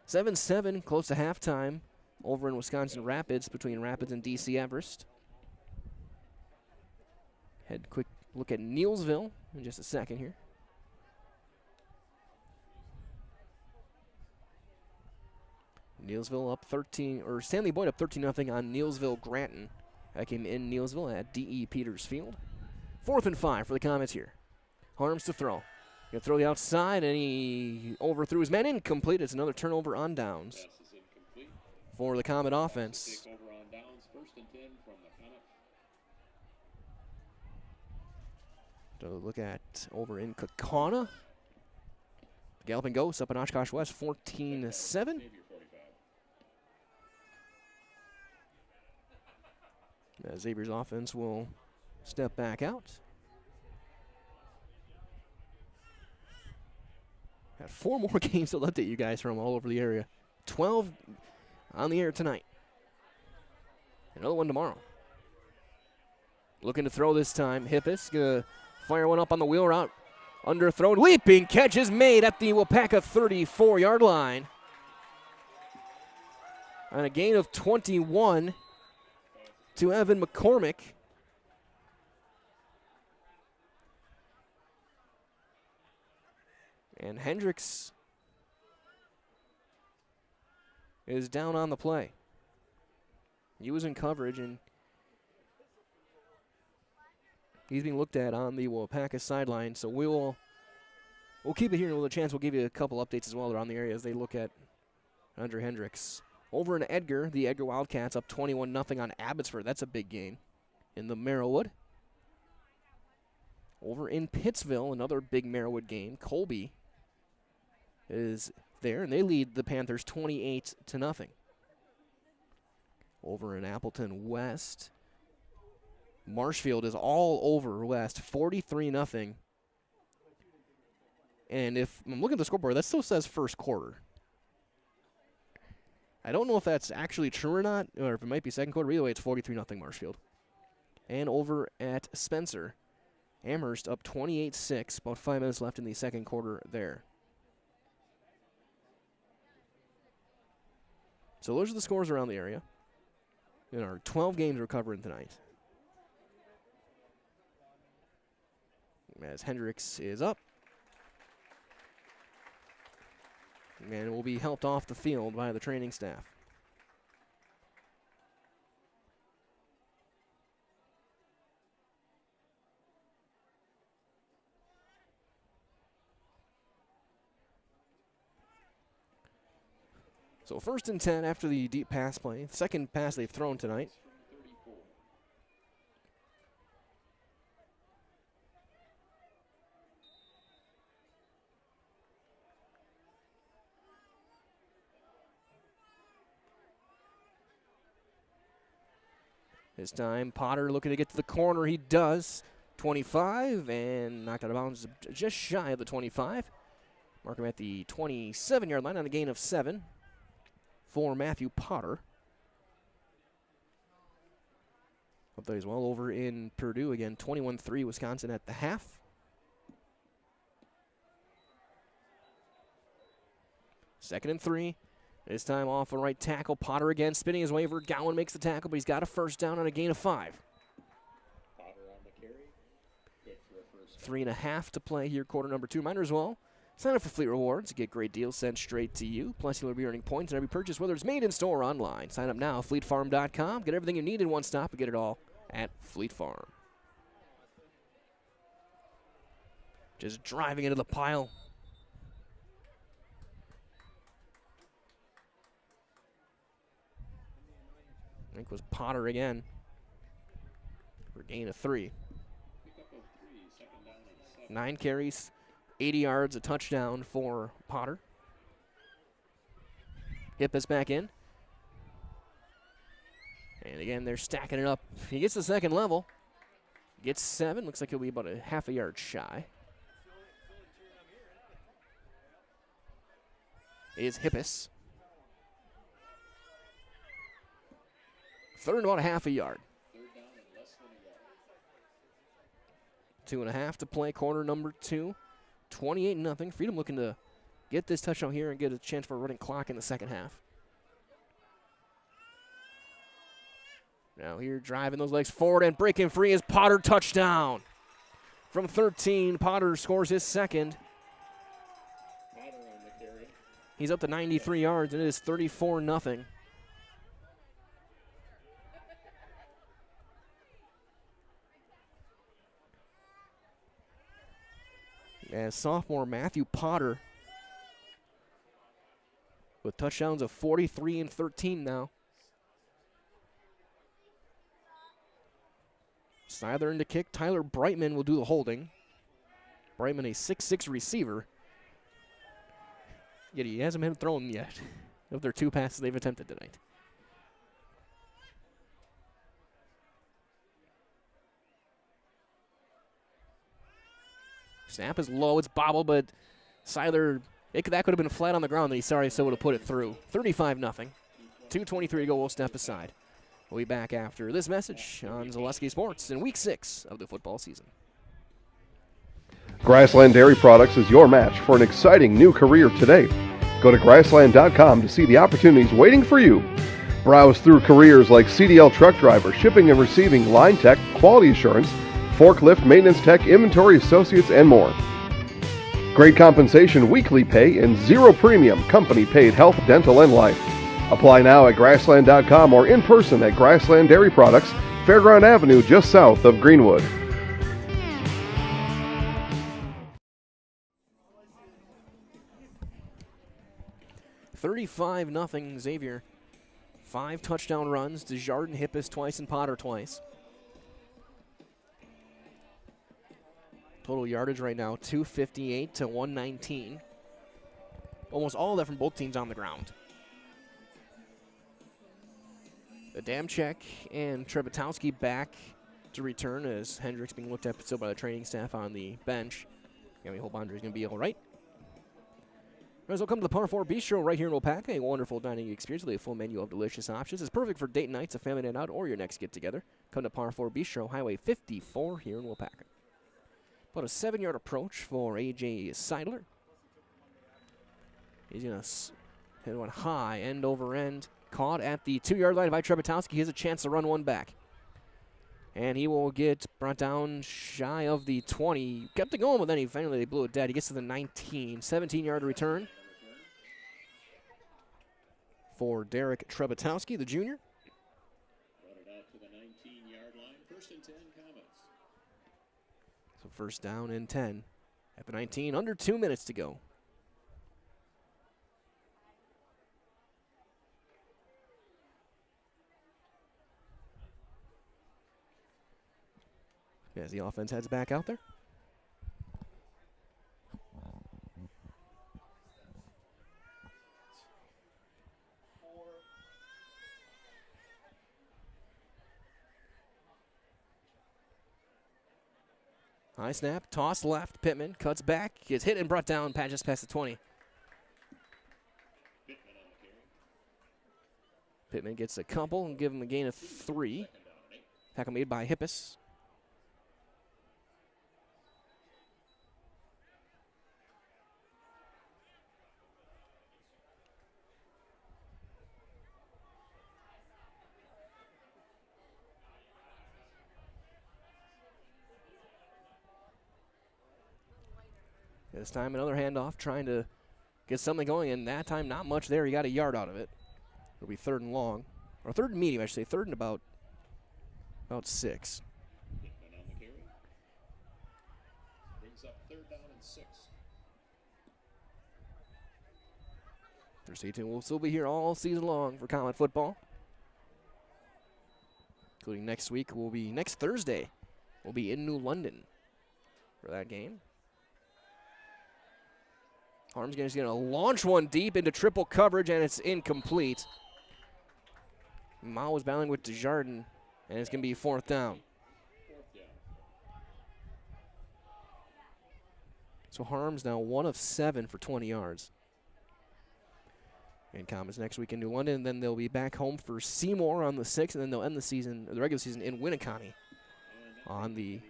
7-7, close to halftime over in Wisconsin Rapids between Rapids and DC Everest. Head quick look at Neillsville in just a second here. Neillsville up 13, or Stanley Boyd up 13-0 on Neillsville Granton. That came in Neillsville at D.E. Peters Field. 4th and 5 for the Comets here. Harms to throw. Gonna throw the outside, and he overthrew his man. Incomplete. It's another turnover on downs for the Comet offense. So look at over in Kaukauna. Galloping Ghosts up in Oshkosh West, 14-7. Xavier's offense will step back out. Got 4 more games to update you guys from all over the area. 12 on the air tonight. Another one tomorrow. Looking to throw this time. Hippus gonna fire one up on the wheel route. Underthrown. Leaping catch is made at the Waupaca 34-yard line. On a gain of 21 to Evan McCormick. And Hendricks is down on the play. He was in coverage, and he's being looked at on the Waupaca sideline. So we'll keep it here, and with a chance we'll give you a couple updates as well around the area as they look at Andre Hendricks. Over in Edgar, the Edgar Wildcats up 21-0 on Abbotsford. That's a big game in the Merrillwood. Over in Pittsville, another big Merrillwood game. Colby is there, and they lead the Panthers 28-0. Over in Appleton West, Marshfield is all over West, 43-0. And if I'm looking at the scoreboard, that still says first quarter. I don't know if that's actually true or not, or if it might be second quarter. Either way, it's 43-0 Marshfield. And over at Spencer, Amherst up 28-6, about 5 minutes left in the second quarter there. So those are the scores around the area. In our 12 games we're covering tonight. As Hendricks is up. And will be helped off the field by the training staff. So 1st and 10 after the deep pass play. The second pass they've thrown tonight. This time, Potter looking to get to the corner. He does. 25, and knocked out of bounds just shy of the 25. Mark him at the 27-yard line on a gain of 7 for Matthew Potter. Up there as well over in Purdue again, 21-3 Wisconsin at the half. Second and 3. This time off a right tackle. Potter again spinning his way over. Gowan makes the tackle, but he's got a first down on a gain of 5. 3.5 to play here, quarter number 2. Reminder as well, sign up for Fleet Rewards. Get great deals sent straight to you. Plus, you'll be earning points on every purchase, whether it's made in store or online. Sign up now, fleetfarm.com. Get everything you need in one stop and get it all at Fleet Farm. Just driving into the pile. I think it was Potter again for a gain of 3. 9 carries, 80 yards, a touchdown for Potter. Get this back in. And again, they're stacking it up. He gets the second level. Gets 7. Looks like he'll be about a half a yard shy. Is Hippus. Third and about a half a yard. 2.5 to play, quarter number 2. 28-0. Freedom looking to get this touchdown here and get a chance for a running clock in the second half. Now here driving those legs forward and breaking free is Potter. Touchdown. From 13, Potter scores his second. He's up to 93 yards, and it is 34-0. As sophomore Matthew Potter with touchdowns of 43 and 13 now. Snyder in to kick. Tyler Brightman will do the holding. Brightman, a 6'6" receiver. Yet he hasn't been thrown yet of their 2 passes they've attempted tonight. Snap is low. It's bobbled, but Seiler, that could have been flat on the ground, and he's sorry, so would have put it through. 35-0. 2:23 to go. We'll step aside. We'll be back after this message on Zaleski Sports in Week 6 of the football season. Grassland Dairy Products is your match for an exciting new career today. Go to grassland.com to see the opportunities waiting for you. Browse through careers like CDL truck driver, shipping and receiving, line tech, quality assurance, forklift, maintenance tech, inventory associates, and more. Great compensation, weekly pay, and zero premium, company-paid health, dental, and life. Apply now at grassland.com or in person at Grassland Dairy Products, Fairground Avenue, just south of Greenwood. $35-0 Xavier. 5 touchdown runs. Desjardins, Hippis twice, and Potter twice. Total yardage right now, 258 to 119. Almost all of that from both teams on the ground. Adamczyk and Trebetowski back to return as Hendricks being looked at still by the training staff on the bench. And we hope Andre's going to be all right. Guys, welcome to the Par 4 Bistro right here in Waupaca. A wonderful dining experience with a full menu of delicious options. It's perfect for date nights, a family night out, or your next get-together. Come to Par 4 Bistro, Highway 54 here in Waupaca. About a 7-yard approach for A.J. Seidler. He's going to hit one high, end over end. Caught at the 2-yard line by Trebetowski. He has a chance to run one back. And he will get brought down shy of the 20. Kept it going, but then finally they blew it dead. He gets to the 19. 17-yard return for Derek Trebetowski, the junior. Brought it out to the 19-yard line. First and 10 Comets. So first down and 10 at the 19. Under 2 minutes to go. As the offense heads back out there. High snap, toss left, Pittman cuts back, gets hit and brought down, just past the 20. Pittman gets a couple and give him a gain of 3. Tackle made by Hippis. This time another handoff, trying to get something going, and that time not much there. He got a yard out of it. It'll be 3rd and long, or 3rd and medium, I should say. 3rd and about 6. Brings up 3rd down and 6. Thursday team will still be here all season long for Comet football, including next week. Next Thursday. We'll be in New London for that game. Harms going to launch one deep into triple coverage, and it's incomplete. Mao was battling with Desjardins, and it's going to be 4th down. So Harms now 1 of 7 for 20 yards. And Comets next week in New London, and then they'll be back home for Seymour on the 6th, and then they'll end the regular season in Winneconne on the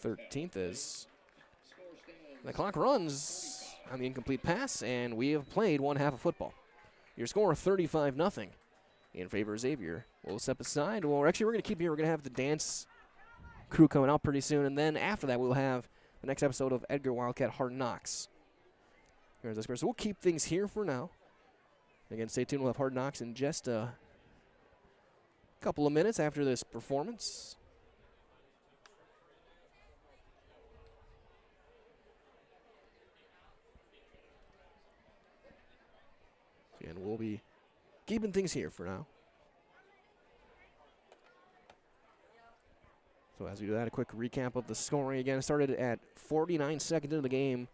13th as The clock runs on the incomplete pass, and we have played one half of football. Your score 35-0 in favor of Xavier. We'll step aside. Well, actually, we're going to keep here. We're going to have the dance crew coming out pretty soon, and then after that, we'll have the next episode of Edgar Wildcat Hard Knocks. Here's this. So we'll keep things here for now. Again, stay tuned. We'll have Hard Knocks in just a couple of minutes after this performance. And we'll be keeping things here for now. So as we do that, a quick recap of the scoring again. It started at 49 seconds into the game.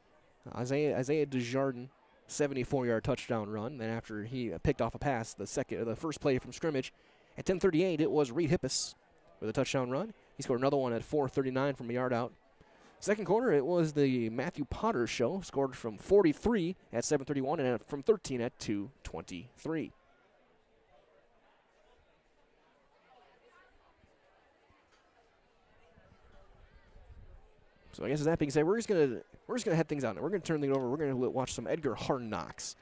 Isaiah Desjardins, 74-yard touchdown run. Then after he picked off a pass, the first play from scrimmage, at 10:38 it was Reed Hippis with a touchdown run. He scored another one at 4:39 from a yard out. Second quarter, it was the Matthew Potter show. Scored from 43 at 7:31 and from 13 at 2:23. So I guess with that being said, we're just gonna head things out now. We're gonna turn things over. We're gonna watch some Edgar Hard Knocks.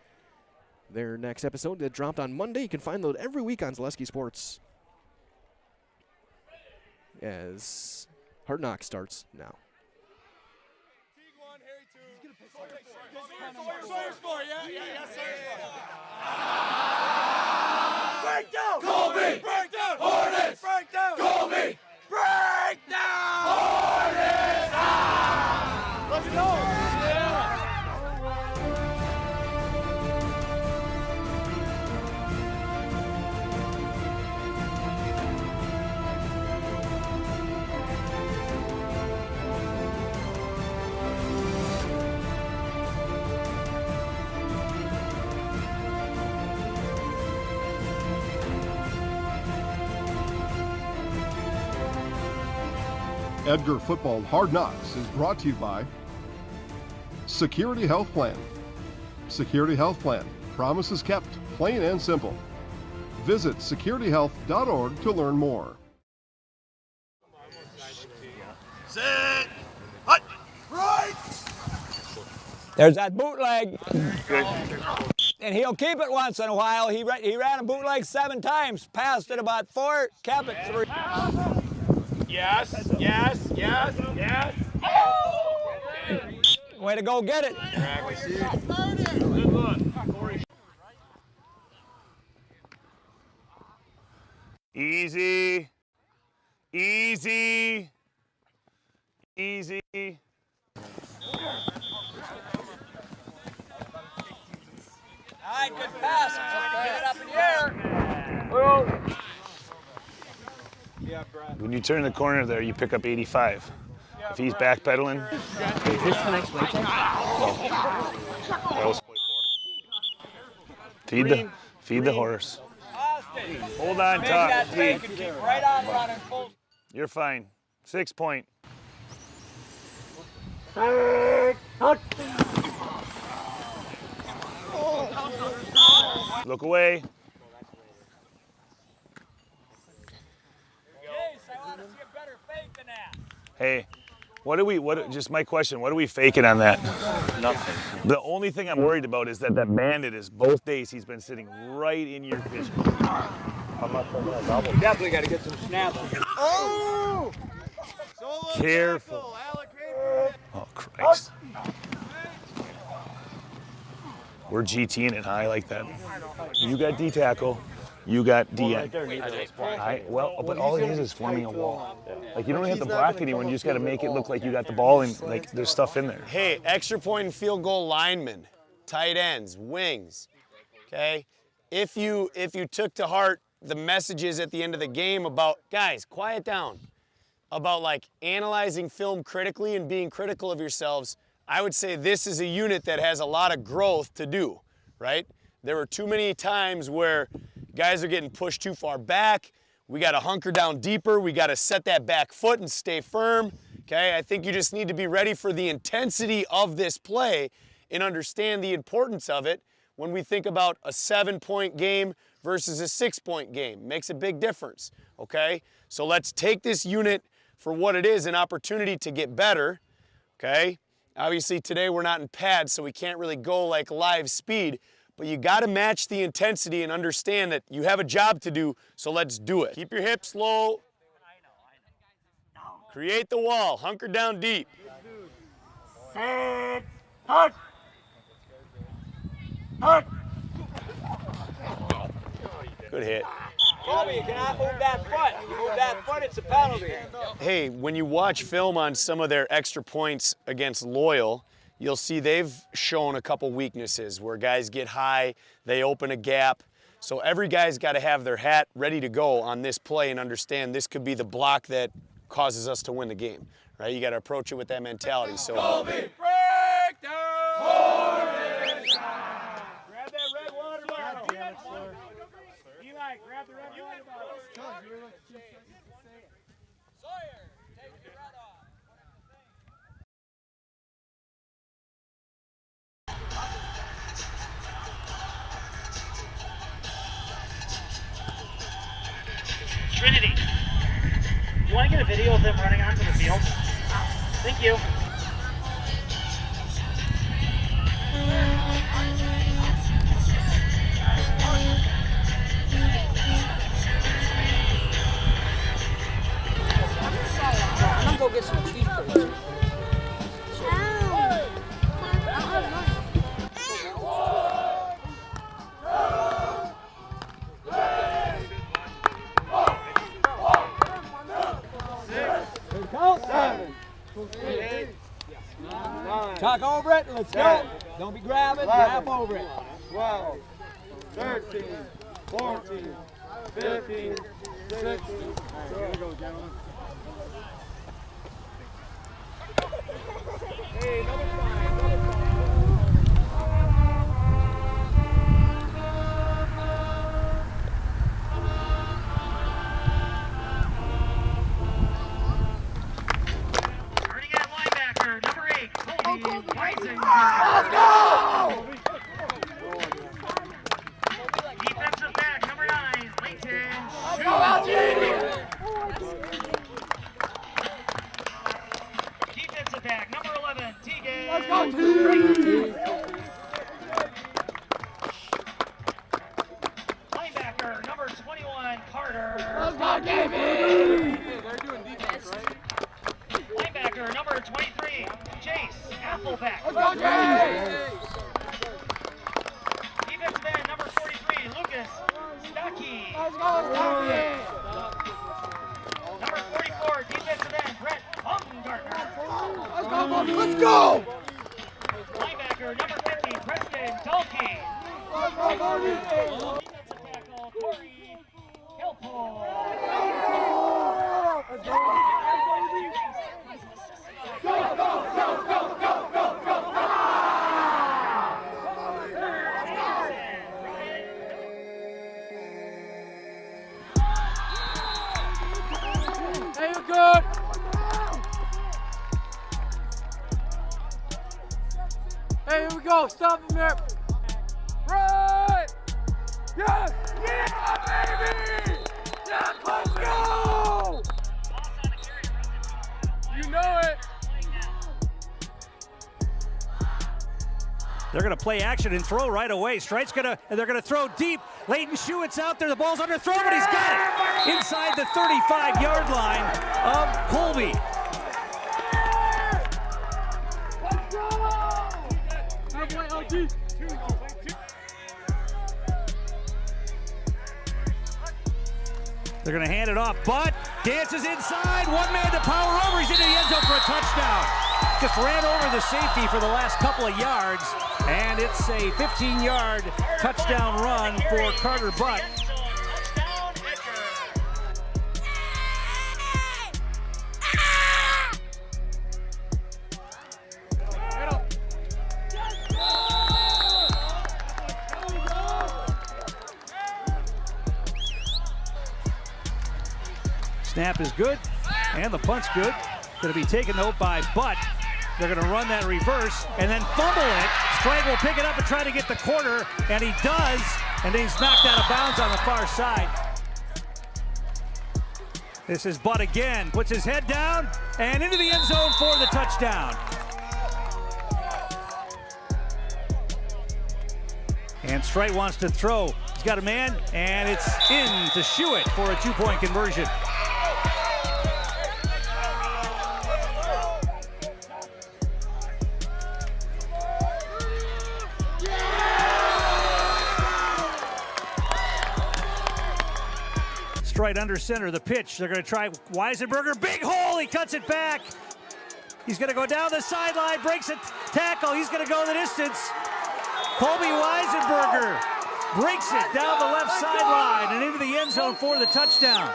Their next episode that dropped on Monday. You can find those every week on Zaleski Sports. As Hard Knocks starts now. Breakdown! Colby! Breakdown! Hornets! Breakdown! Colby! Breakdown! Hornets! Ah! Let's go! Edgar Football Hard Knocks is brought to you by Security Health Plan. Security Health Plan. Promises kept, plain and simple. Visit securityhealth.org to learn more. Set! Hut! Right! There's that bootleg. And he'll keep it once in a while. He ran a bootleg 7 times, passed it about 4, kept it 3. Yes, yes, yes, yes. Way to go get it. Good look. Easy. Easy. Easy. All right, good pass. Get it up in the air. When you turn the corner there, you pick up 85. If he's backpedaling. Is this the next weight check? Feed the horse. Hold on top. Keep right on running full. You're fine. 6 point. Look away. Hey, just my question, what are we faking on that? Nothing. The only thing I'm worried about is that bandit is both days he's been sitting right in your vision. I'm not throwing that double. Definitely got to get some snaps. Oh! Careful. Oh, Christ. We're GTing it high like that. You got D tackle. You got DN. But all it is forming a wall. Like, you don't have to block anyone. You just got to make it look like you got the ball and, like, there's stuff in there. Hey, extra point and field goal linemen, tight ends, wings, okay? If you took to heart the messages at the end of the game about, guys, quiet down, about, like, analyzing film critically and being critical of yourselves, I would say this is a unit that has a lot of growth to do, right? There were too many times where guys are getting pushed too far back. We got to hunker down deeper. We got to set that back foot and stay firm. Okay, I think you just need to be ready for the intensity of this play and understand the importance of it when we think about a 7-point game versus a 6-point game. Makes a big difference, okay? So let's take this unit for what it is, an opportunity to get better, okay? Obviously today we're not in pads, so we can't really go like live speed, but you got to match the intensity and understand that you have a job to do, so let's do it. Keep your hips low. Create the wall, hunker down deep. Set, touch. Touch. Good hit. Colby, you cannot move that foot. If you move that foot, it's a penalty. Hey, when you watch film on some of their extra points against Loyal, you'll see they've shown a couple weaknesses where guys get high, they open a gap. So every guy's got to have their hat ready to go on this play and understand this could be the block that causes us to win the game, right? You got to approach it with that mentality. So. Colby, break down! Grab that red water bottle. Eli, grab the red water bottle. Sawyer, take your rod off. Trinity, you want to get a video of them running onto the field? Thank you. I'm gonna go get some cheese curds. Tuck over it, let's go. Don't be grabbing, grab over it. 12, 13, 14, 15, 16. Here we go, gentlemen. Hey, number 5, number 5. Number 8, Colby Rising. Let's go! Defensive back, number 9, Layton. Let's go, LG! Defensive back, number 11, Tegan. Let's go, Tegan! Linebacker, number 21, Carter. Let's go, Davey! They're doing defense, right? Linebacker, number 23, Chase Appleback. Let's go, Chase! Defensive end, number 43, Lucas Stocky. Let's go, Stocky! Number 44, defensive end, Brett Baumgartner. Let's go, Bobby, let's go! Linebacker, number 50, Preston Dalkey. Let's go, Bobby! Defensive tackle, Corey Kelpo. Let's go! Go, go, go, go, go, go, go! Hey, you're good! Hey, here we go, stop him there! Right! Yes! Yeah, baby! Yes, let's go! You know it! They're going to play action and throw right away. Strite's they're going to throw deep. Leighton Schuett's out there. The ball's underthrown, but he's got it inside the 35-yard line of Colby. They're going to hand it off. Butt dances inside. One man to power over. He's into the end zone for a touchdown. Just ran over the safety for the last couple of yards. And it's a 15-yard touchdown run for Carter Butt. Snap is good, and the punt's good. Going to be taken, though, by Butt. They're going to run that reverse and then fumble it. Strike will pick it up and try to get the corner, and he does, and then he's knocked out of bounds on the far side. This is Butt again, puts his head down, and into the end zone for the touchdown. And Strite wants to throw. He's got a man, and it's in to Schuett for a 2-point conversion. Strite under center, the pitch. They're going to try Weisenberger. Big hole, he cuts it back. He's going to go down the sideline, breaks a tackle. He's going to go the distance. Colby Weisenberger breaks it down the left sideline and into the end zone for the touchdown.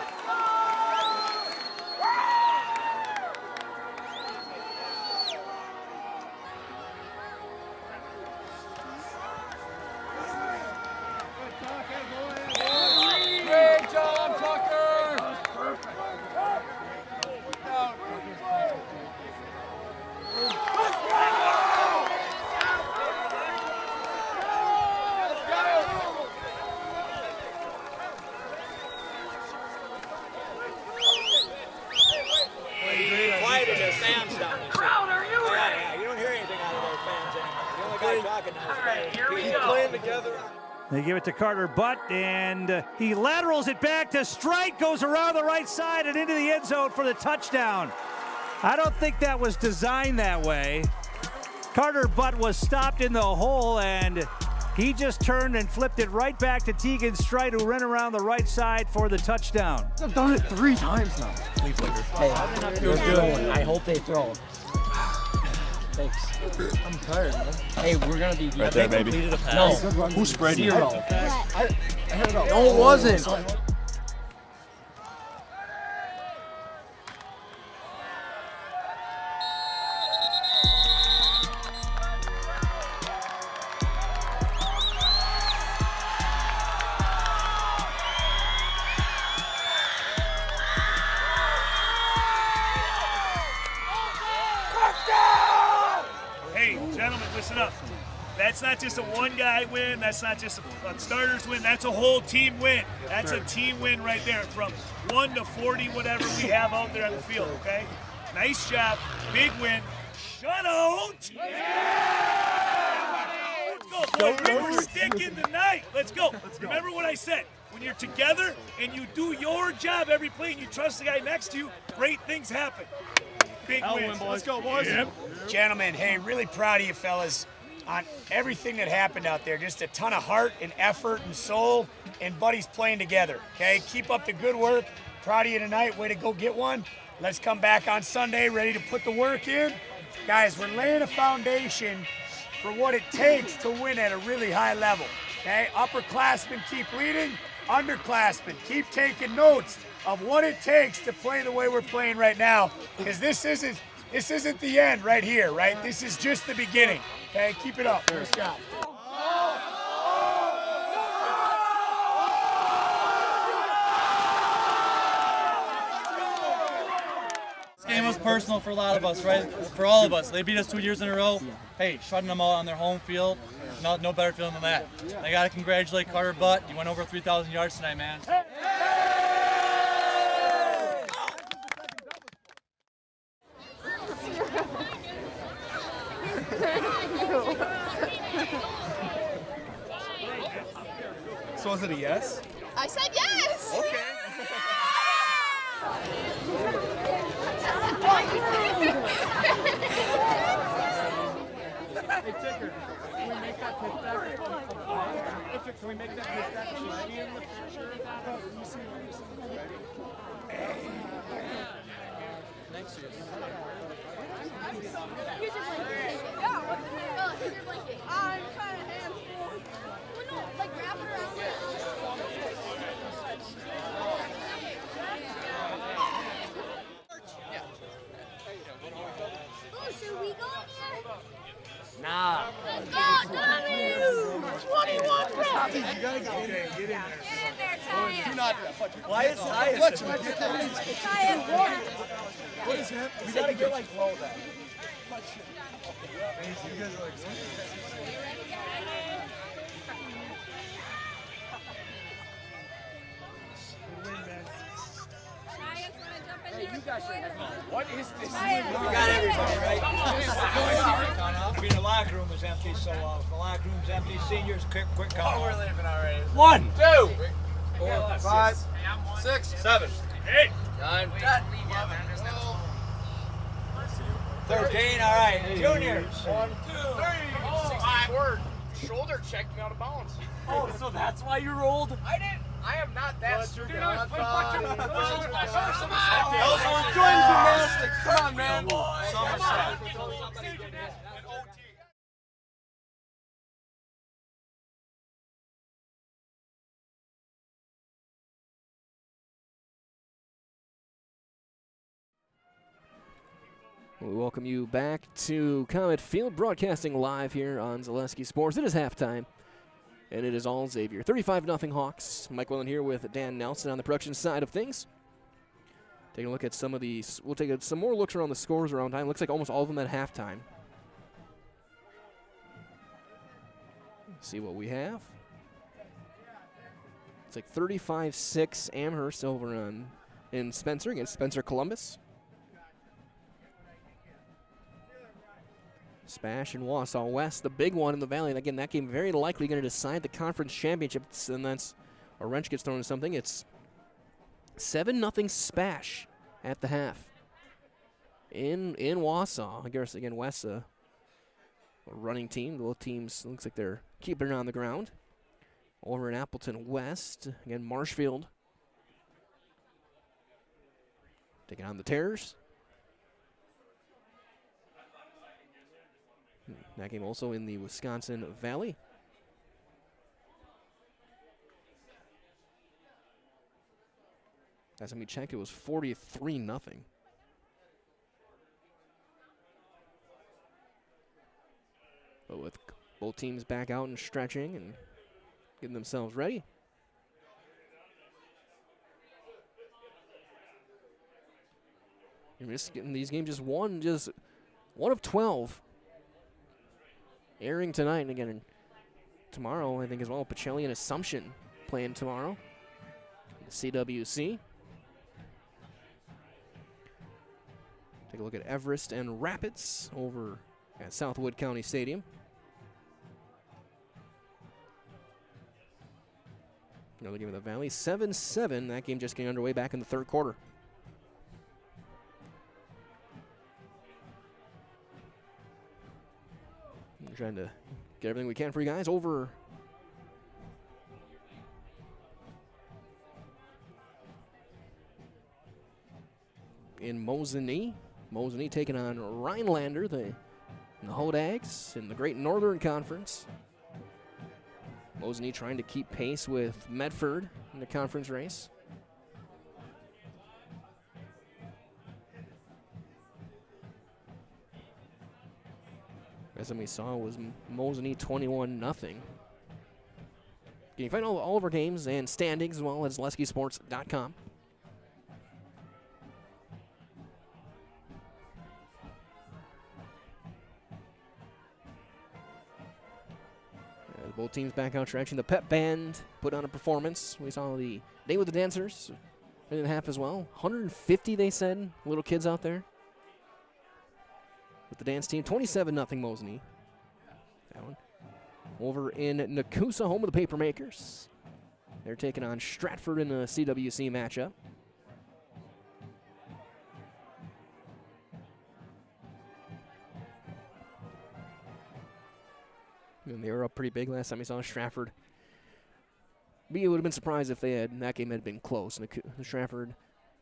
Great job, Tucker! Perfect. Quiet as their fans down there. Crowd, are you ready? Yeah, you don't hear anything out of their fans anymore. The only guy talking now is Barry. Here we go. Playing together. They give it to Carter Butt, and he laterals it back to Strite, goes around the right side and into the end zone for the touchdown. I don't think that was designed that way. Carter Butt was stopped in the hole, and he just turned and flipped it right back to Tegan Strite, who ran around the right side for the touchdown. I've done it 3 times now. Hey, feels good. I hope they throw. Thanks. I'm tired, man. Hey, we're gonna be Right there, baby. completed a pass. No. Who spread you? 0. I heard it up. No, it wasn't. Hey, gentlemen, listen up. That's not just a one-guy win. That's not just a starters win. That's a whole team win. That's a team win right there from 1 to 40, whatever we have out there on the field, okay? Nice job. Big win. Shutout. Yeah! Let's go, boy. We're sticking tonight. Let's go. Remember what I said. When you're together and you do your job every play and you trust the guy next to you, great things happen. Big wins. Let's go, boys. Yep. Gentlemen, hey, really proud of you fellas on everything that happened out there. Just a ton of heart and effort and soul and buddies playing together, okay? Keep up the good work. Proud of you tonight. Way to go get one. Let's come back on Sunday ready to put the work in. Guys, we're laying a foundation for what it takes to win at a really high level, okay? Upperclassmen keep leading. Underclassmen keep taking notes of what it takes to play the way we're playing right now, because this isn't the end right here, right? This is just the beginning, okay? Keep it up. Nice job. This game was personal for a lot of us, right? For all of us. They beat us 2 years in a row. Hey, shutting them out on their home field, no better feeling than that. I got to congratulate Carter Butt. He went over 3,000 yards tonight, man. So is it a yes? I said yes! Okay. Hey, Ticker, can we make that pitch back? Can we make that pitch back? Should be in the picture of that? You see Next year. Here's your blanket. Yeah. Here's your blanket. I'm trying to handful. Well, no, like wrap it around it. Oh, should we go in here? Nah. Let's go, W! 21 Stop these. You gotta get in there. Get in there, Ty. Do not Why is Fletcher, Ty what is happening? We gotta get like low that. You guys are like What is this? We got everybody, right? I mean, the locker room is was empty, so the locker room's empty. Seniors, quick count. Oh, we're leaving already. 1, 2, 4, 5, 6, 7, 8, 9, 10, 11, 13. All right, juniors. 1, 2, 3, 4. Shoulder checked me out of bounds. Oh, so that's why you rolled? I am not that stupid. Those are joint gymnastics. Come on, man. We welcome you back to Comet Field, broadcasting live here on Zaleski Sports. It is halftime, and it is all Xavier. 35-0 Hawks. Mike Whelan here with Dan Nelson on the production side of things. Taking a look at some of these. We'll take some more looks around the scores around time. Looks like almost all of them at halftime. Let's see what we have. It's like 35-6 Amherst over in Spencer against Spencer Columbus. Spash and Wausau West, the big one in the Valley. And again, that game very likely going to decide the conference championships, and that's a wrench gets thrown in something. It's 7-0 Spash at the half in Wausau. I guess, again, West, a running team. Both teams looks like they're keeping it on the ground. Over in Appleton West, again, Marshfield taking on the Terrors. That game also in the Wisconsin Valley. Last time we checked, it was 43-0. But with both teams back out and stretching and getting themselves ready. You're just getting these games just one of 12. Airing tonight, and again tomorrow, I think as well. Pacelli and Assumption playing tomorrow. The CWC. Take a look at Everest and Rapids over at Southwood County Stadium. Another game in the Valley. 7-7. That game just getting underway back in the third quarter. We're trying to get everything we can for you guys over in Mosinee. Mosinee taking on Rhinelander, the Hodags in the Great Northern Conference. Mosinee trying to keep pace with Medford in the conference race. As we saw, was Mosinee 21-0. You can find all of our games and standings as well as LeskiSports.com. Both teams back out stretching. The pep band put on a performance. We saw the Day with the Dancers in the half as well. 150, they said, little kids out there with the dance team. 27-0 Mosinee. That one. Over in Nakusa, home of the Papermakers. They're taking on Stratford in a CWC matchup. And they were up pretty big last time we saw Stratford. We would have been surprised if that game had been close. Stratford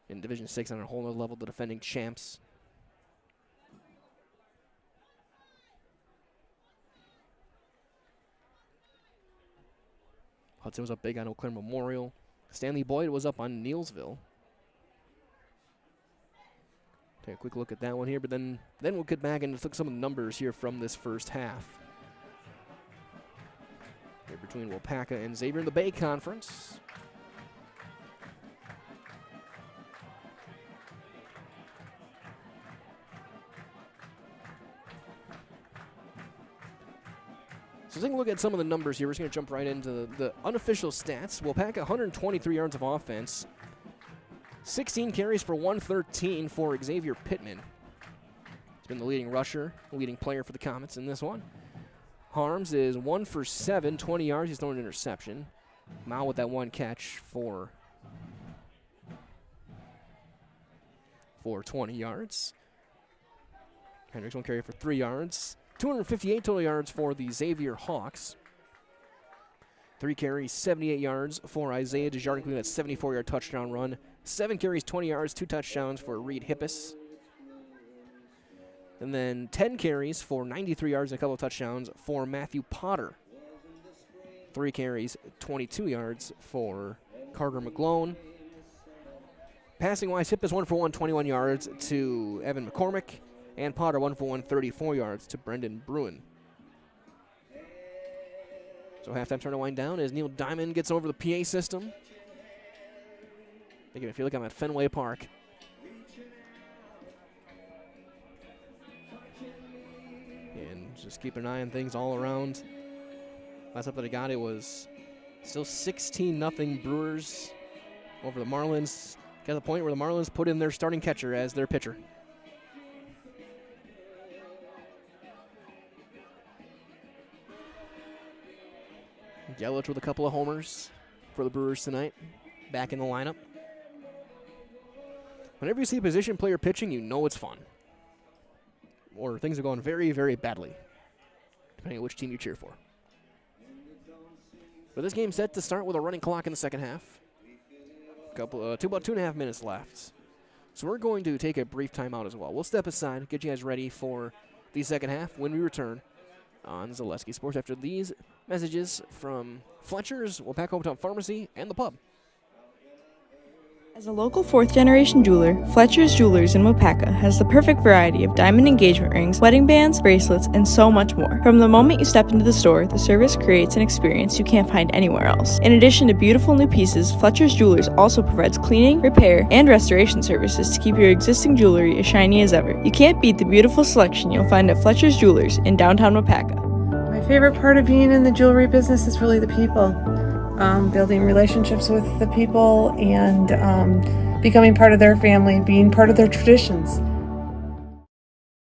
in Division 6 on a whole other level, the defending champs. Hudson was up big on Eau Claire Memorial. Stanley Boyd was up on Neilsville. Take a quick look at that one here, but then we'll get back and look at some of the numbers here from this first half. Here between Waupaca and Xavier in the Bay Conference. So taking a look at some of the numbers here, we're just going to jump right into the unofficial stats. Waupaca, 123 yards of offense, 16 carries for 113 for Xavier Pittman. He's been the leading rusher, leading player for the Comets in this one. Harms is 1 for 7, 20 yards. He's thrown an interception. Mao with that one catch for 20 yards. Hendricks one carry for 3 yards. 258 total yards for the Xavier Hawks. 3 carries, 78 yards for Isaiah Desjardins, including that 74-yard touchdown run. 7 carries, 20 yards, 2 touchdowns for Reed Hippis. And then 10 carries for 93 yards and a couple of touchdowns for Matthew Potter. 3 carries, 22 yards for Carter McGlone. Passing-wise, Hippis 1 for 1, 21 yards to Evan McCormick. And Potter 1 for 1, 34 yards to Brendan Bruin. So halftime turn to wind down as Neil Diamond gets over the PA system. Making me feel like I'm at Fenway Park. And just keep an eye on things all around. Last up that I got, it was still 16-0 Brewers over the Marlins. Got to the point where the Marlins put in their starting catcher as their pitcher. Yelich with a couple of homers for the Brewers tonight. Back in the lineup. Whenever you see a position player pitching, you know it's fun. Or things are going very, very badly, depending on which team you cheer for. But this game's set to start with a running clock in the second half. About 2.5 minutes left. So we're going to take a brief timeout as well. We'll step aside, get you guys ready for the second half when we return on Zaleski Sports after these messages from Fletcher's, Waupaca Hometown Pharmacy, and the pub. As a local fourth-generation jeweler, Fletcher's Jewelers in Waupaca has the perfect variety of diamond engagement rings, wedding bands, bracelets, and so much more. From the moment you step into the store, the service creates an experience you can't find anywhere else. In addition to beautiful new pieces, Fletcher's Jewelers also provides cleaning, repair, and restoration services to keep your existing jewelry as shiny as ever. You can't beat the beautiful selection you'll find at Fletcher's Jewelers in downtown Waupaca. My favorite part of being in the jewelry business is really the people. Building relationships with the people and becoming part of their family, being part of their traditions.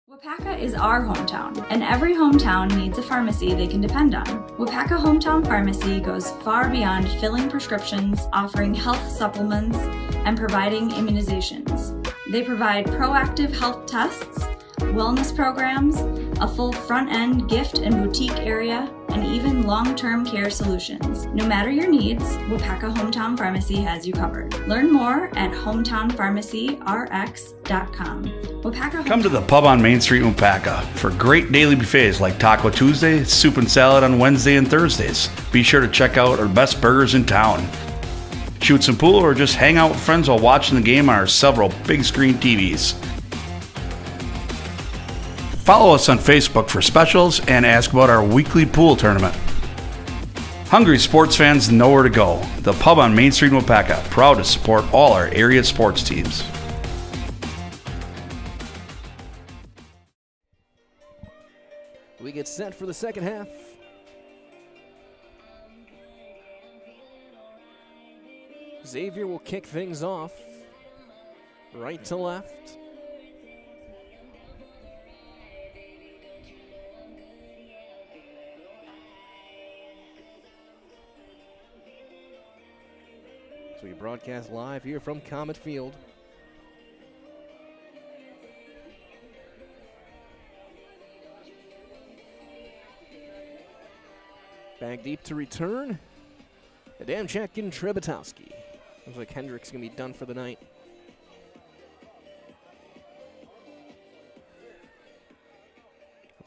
Waupaca is our hometown, and every hometown needs a pharmacy they can depend on. Waupaca Hometown Pharmacy goes far beyond filling prescriptions, offering health supplements, and providing immunizations. They provide proactive health tests, wellness programs, a full front-end gift and boutique area, and even long-term care solutions. No matter your needs, Waupaca Hometown Pharmacy has you covered. Learn more at hometownpharmacyrx.com. Come to the pub on Main Street in Waupaca for great daily buffets like Taco Tuesday, soup and salad on Wednesday and Thursdays. Be sure to check out our best burgers in town. Shoot some pool or just hang out with friends while watching the game on our several big screen TVs. Follow us on Facebook for specials and ask about our weekly pool tournament. Hungry sports fans know where to go. The pub on Main Street in Waupaca, proud to support all our area sports teams. We get set for the second half. Xavier will kick things off right to left. So we broadcast live here from Comet Field. Back deep to return. Adamczyk and Trebetowski. Looks like Hendricks going to be done for the night.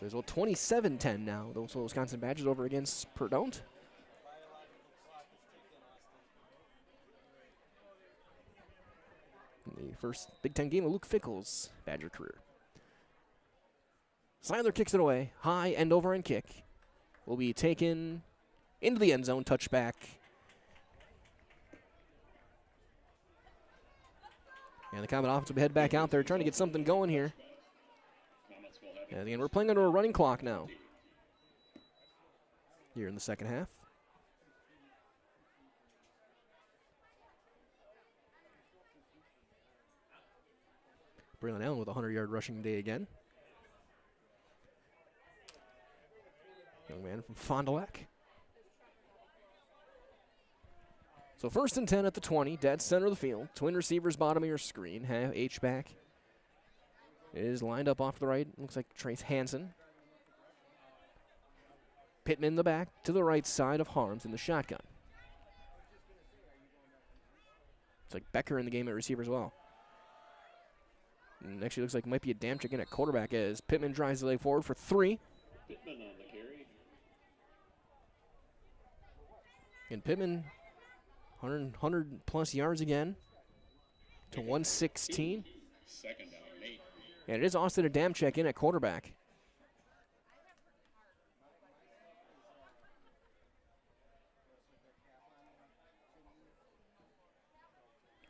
There's 27-10 now. Those Wisconsin Badgers over against Perdon't. The first Big Ten game of Luke Fickle's Badger career. Seiler kicks it away. High end over end kick. Will be taken into the end zone. Touchback. And the Comet offense will head back out there trying to get something going here. And again, we're playing under a running clock now. Here in the second half. Braylon Allen with a 100-yard rushing day again. Young man from Fond du Lac. So 1st and 10 at the 20, dead center of the field. Twin receivers bottom of your screen. Have H-back is lined up off to the right. Looks like Trace Hansen. Pittman in the back to the right side of Harms in the shotgun. It's like Becker in the game at receiver as well. And actually looks like it might be a damn chicken at quarterback as Pittman drives the leg forward for 3. Pittman on the carry. And Pittman, 100 plus yards again to 116. 2nd down and 8. And it is Austin Adamczyk in at quarterback.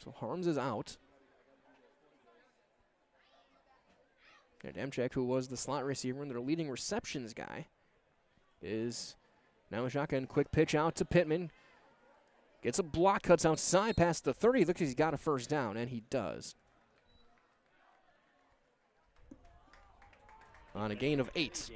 So Harms is out. And Adamczyk, who was the slot receiver and their leading receptions guy, is now a shotgun. Quick pitch out to Pittman. Gets a block, cuts outside past the 30. Looks like he's got a first down, and he does. On a gain of 8.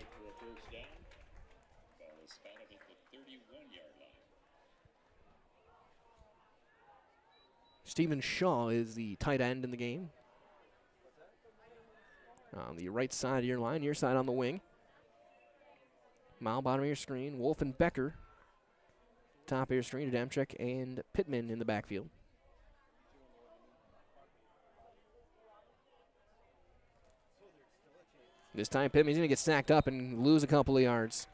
Stephen Shaw is the tight end in the game. On the right side of your line, your side on the wing. Mile bottom of your screen. Wolf and Becker. Top of your screen, Adamczyk and Pittman in the backfield. This time Pittman's going to get stacked up and lose a couple of yards.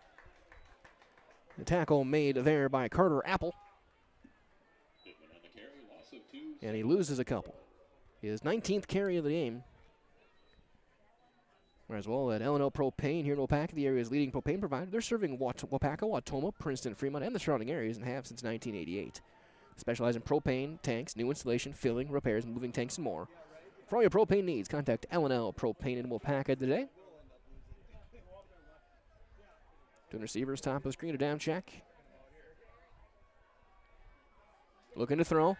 The tackle made there by Carter Apple. And he loses a couple. His 19th carry of the game. As well at L&L Propane here in Waupaca, the area's leading propane provider. They're serving Waupaca, Wautoma, Princeton, Fremont, and the surrounding areas and have since 1988. Specialize in propane, tanks, new installation, filling, repairs, moving tanks, and more. For all your propane needs, contact L&L Propane in Waupaca today. Twin receivers, top of the screen, Adamczyk. Looking to throw.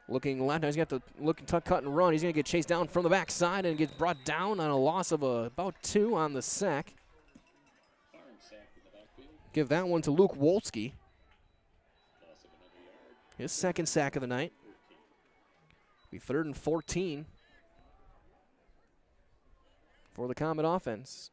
Looking left, now he's got to look, cut and run. He's going to get chased down from the backside and gets brought down on a loss of about 2 on the sack. Give that one to Luke Wolski. His 2nd sack of the night. Be 3rd and 14 for the Comet offense.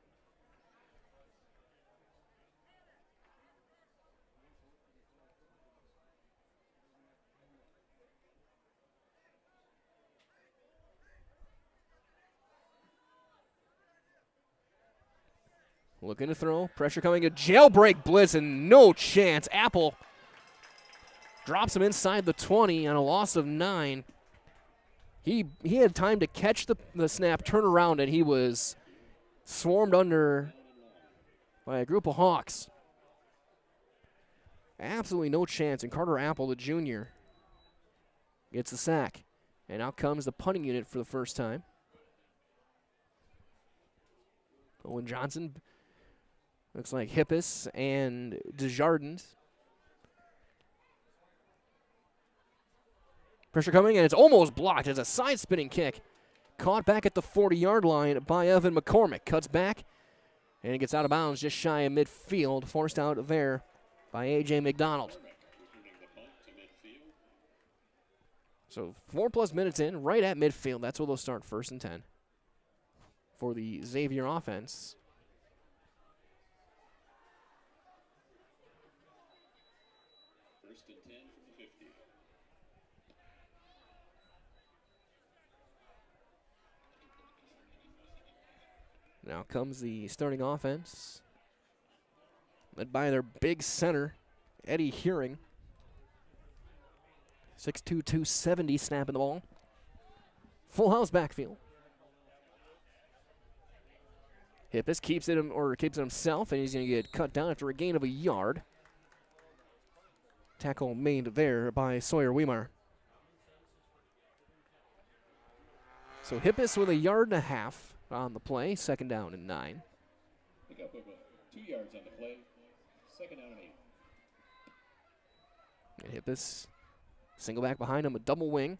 Looking to throw. Pressure coming. A jailbreak blitz and no chance. Apple drops him inside the 20 on a loss of 9. He had time to catch the snap, turn around, and he was swarmed under by a group of Hawks. Absolutely no chance. And Carter Apple, the junior, gets the sack. And out comes the punting unit for the first time. Owen Johnson. Looks like Hippis and Desjardins. Pressure coming, and it's almost blocked. It's a side-spinning kick. Caught back at the 40-yard line by Evan McCormick. Cuts back, and it gets out of bounds just shy of midfield. Forced out there by A.J. McDonald. So 4+ minutes in, right at midfield. That's where they'll start 1st and 10 for the Xavier offense. Now comes the starting offense, led by their big center, Eddie Hearing. 6'2", 270, snapping the ball. Full house backfield. Hippis keeps it himself, and he's going to get cut down after a gain of a yard. Tackle made there by Sawyer Weimar. So Hippis with a 1.5 yards on the play, 2nd down and 9. Pick up 2 yards on the play, 2nd down and 8. And Hippis, single back behind him, a double wing.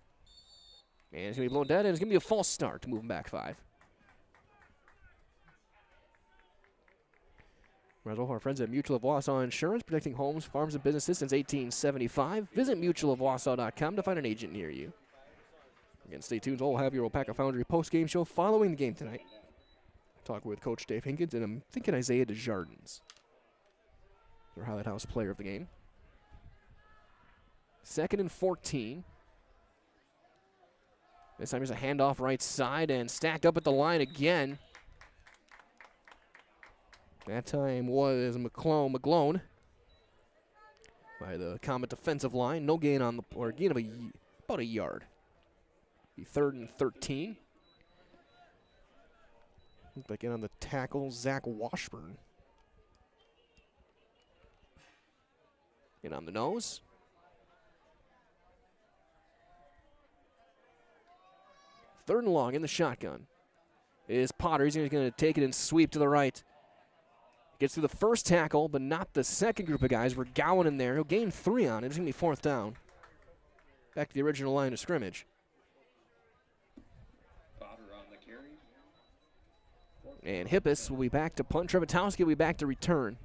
And it's going to be blown dead, and it's going to be a false start to move him back 5. As well, our friends at Mutual of Wausau Insurance, protecting homes, farms, and businesses since 1875. Visit mutualofwausau.com to find an agent near you. Again, stay tuned. We'll have your Waupaca Foundry post-game show following the game tonight. Talk with Coach Dave Hinkins, and I'm thinking Isaiah Desjardins, their Highlight House player of the game. 2nd and 14. This time there's a handoff right side and stacked up at the line again. That time was McGlone by the Comet defensive line. No gain on the, or gain of about a yard. Be 3rd and 13. Look like in on the tackle, Zach Washburn. In on the nose. Third and long in the shotgun is Potter. He's going to take it and sweep to the right. Gets through the first tackle, but not the second group of guys. We're Gowan in there. He'll gain 3 on it. It's going to be 4th down. Back to the original line of scrimmage. Potter on the carry. And Hippus will be back to punt. Trevitowski will be back to return.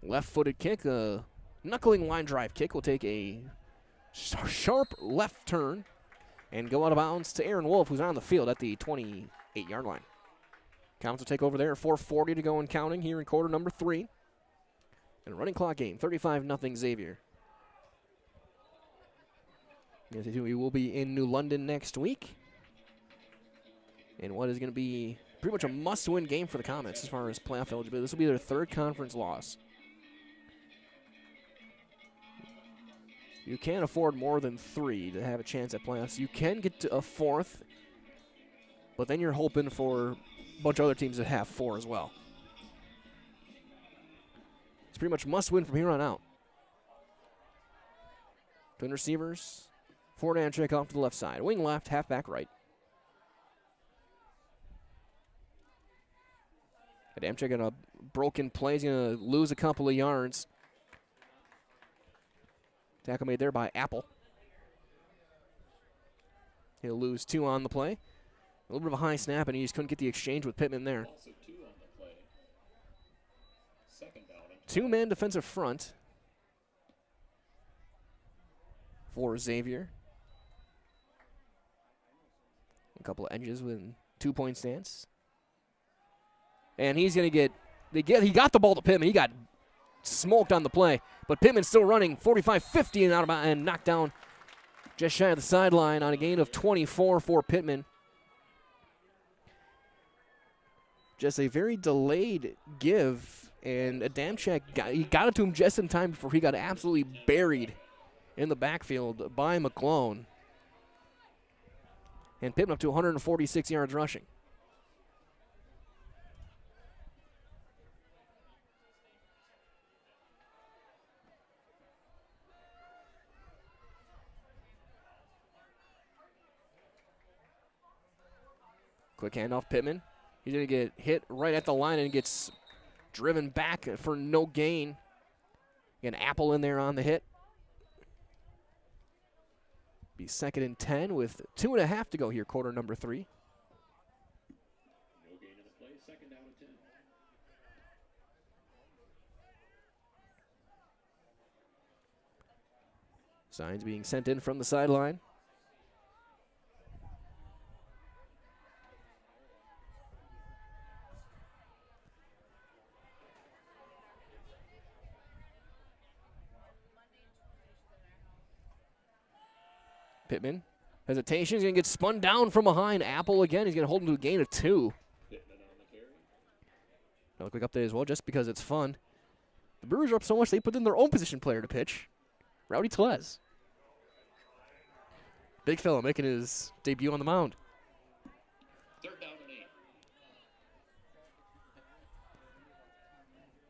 Left-footed kick, a knuckling line drive kick will take a sharp left turn and go out of bounds to Aaron Wolf, who's on the field at the 28-yard line. Comets will take over there, 4:40 to go and counting here in quarter number 3. And a running clock game, 35-0 Xavier. We will be in New London next week. And what is going to be pretty much a must-win game for the Comets as far as playoff eligibility. This will be their 3rd conference loss. You can't afford more than 3 to have a chance at playoffs. You can get to a 4th, but then you're hoping for a bunch of other teams that have 4 as well. It's pretty much must-win from here on out. Twin receivers, Ford Amtrak off to the left side. Wing left, halfback right. And Amtrak on a broken play. He's going to lose a couple of yards. Tackle made there by Apple. He'll lose 2 on the play. A little bit of a high snap, and he just couldn't get the exchange with Pittman there. 2-man defensive front for Xavier. A couple of edges with 2-point stance. And he's going to he got the ball to Pittman. He got smoked on the play, but Pittman's still running 45-50 and out of and knocked down just shy of the sideline on a gain of 24 for Pittman. Just a very delayed give, and Adamczyk got it to him just in time before he got absolutely buried in the backfield by McGlone. And Pittman up to 146 yards rushing. Quick handoff, Pittman. He's going to get hit right at the line and gets driven back for no gain. An Apple in there on the hit. Be 2nd and 10 with 2.5 to go here, quarter number 3. No gain in the play, 2nd down and 10. Signs being sent in from the sideline. Pittman, hesitation, he's going to get spun down from behind. Apple again, he's going to hold him to a gain of 2. Another quick update as well, just because it's fun. The Brewers are up so much, they put in their own position player to pitch, Rowdy Tellez. Big fella making his debut on the mound. 3rd down and 8.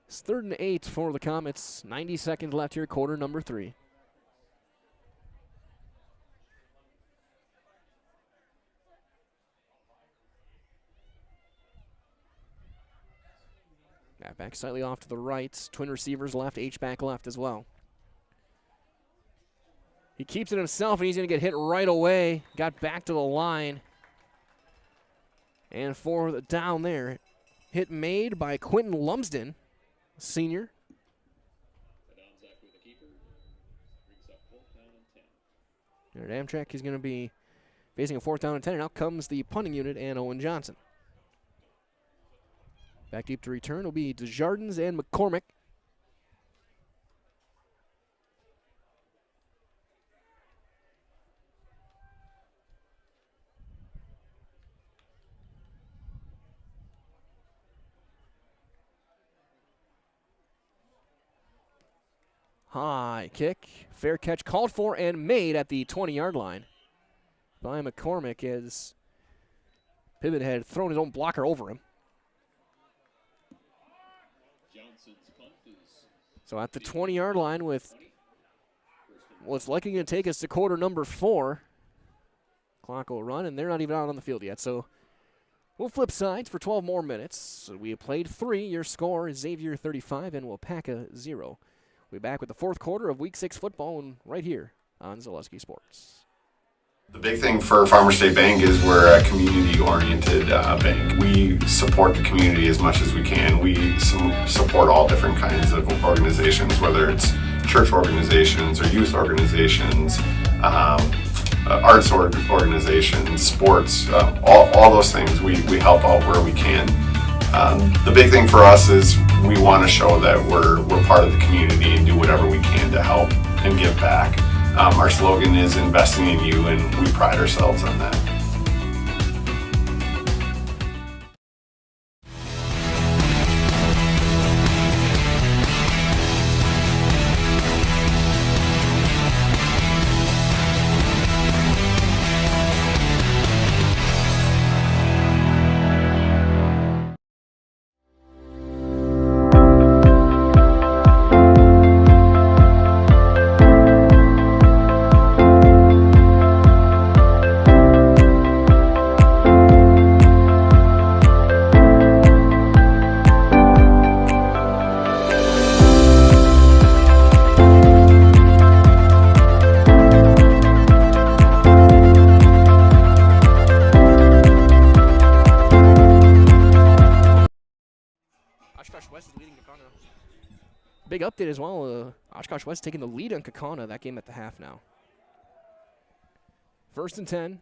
It's 3rd and 8 for the Comets. 90 seconds left here, quarter number 3. Halfback slightly off to the right. Twin receivers left, H-back left as well. He keeps it himself, and he's going to get hit right away. Got back to the line. And for the down there, hit made by Quentin Lumsden, senior. And Amtrak is going to be facing a 4th down and 10, and out comes the punting unit and Owen Johnson. Back deep to return will be Desjardins and McCormick. High kick, fair catch called for and made at the 20-yard line by McCormick as Pivot had thrown his own blocker over him. So at the 20-yard line with what's likely going to take us to quarter number 4, clock will run, and they're not even out on the field yet. So we'll flip sides for 12 more minutes. So we have played 3. Your score is Xavier 35 and Waupaca 0. We'll be back with the 4th quarter of Week 6 football and right here on Zaleski Sports. The big thing for Farmer State Bank is we're a community-oriented bank. We support the community as much as we can. We support all different kinds of organizations, whether it's church organizations or youth organizations, arts organizations, sports, all those things. We help out where we can. The big thing for us is we want to show that we're part of the community and do whatever we can to help and give back. Our slogan is investing in you, and we pride ourselves on that. Big update as well. Oshkosh West taking the lead on Kaukauna. That game at the half now. 1st and 10.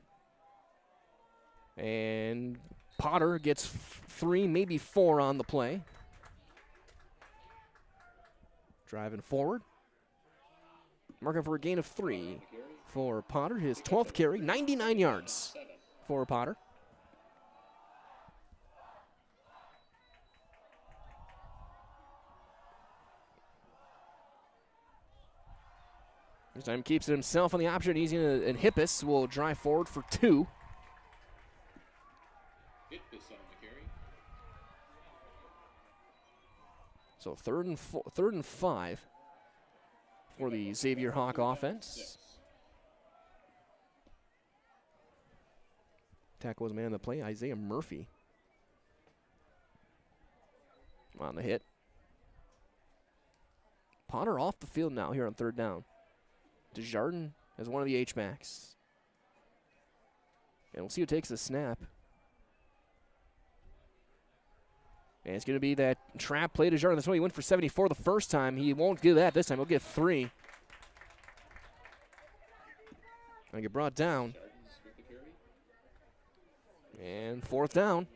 And Potter gets 3, maybe 4 on the play. Driving forward. Marking for a gain of 3 for Potter. His 12th carry, 99 yards for Potter. This time keeps it himself on the option. He's going to, and Hippus will drive forward for 2. So 3rd and 5 for the Xavier Hawk offense. Tackle was man of the play, Isaiah Murphy. On the hit. Potter off the field now here on 3rd down. Desjardins as one of the H-backs. And we'll see who takes the snap. And it's going to be that trap play to Desjardins. That's why he went for 74 the first time. He won't do that this time. He'll get 3. Going to get brought down. And 4th down.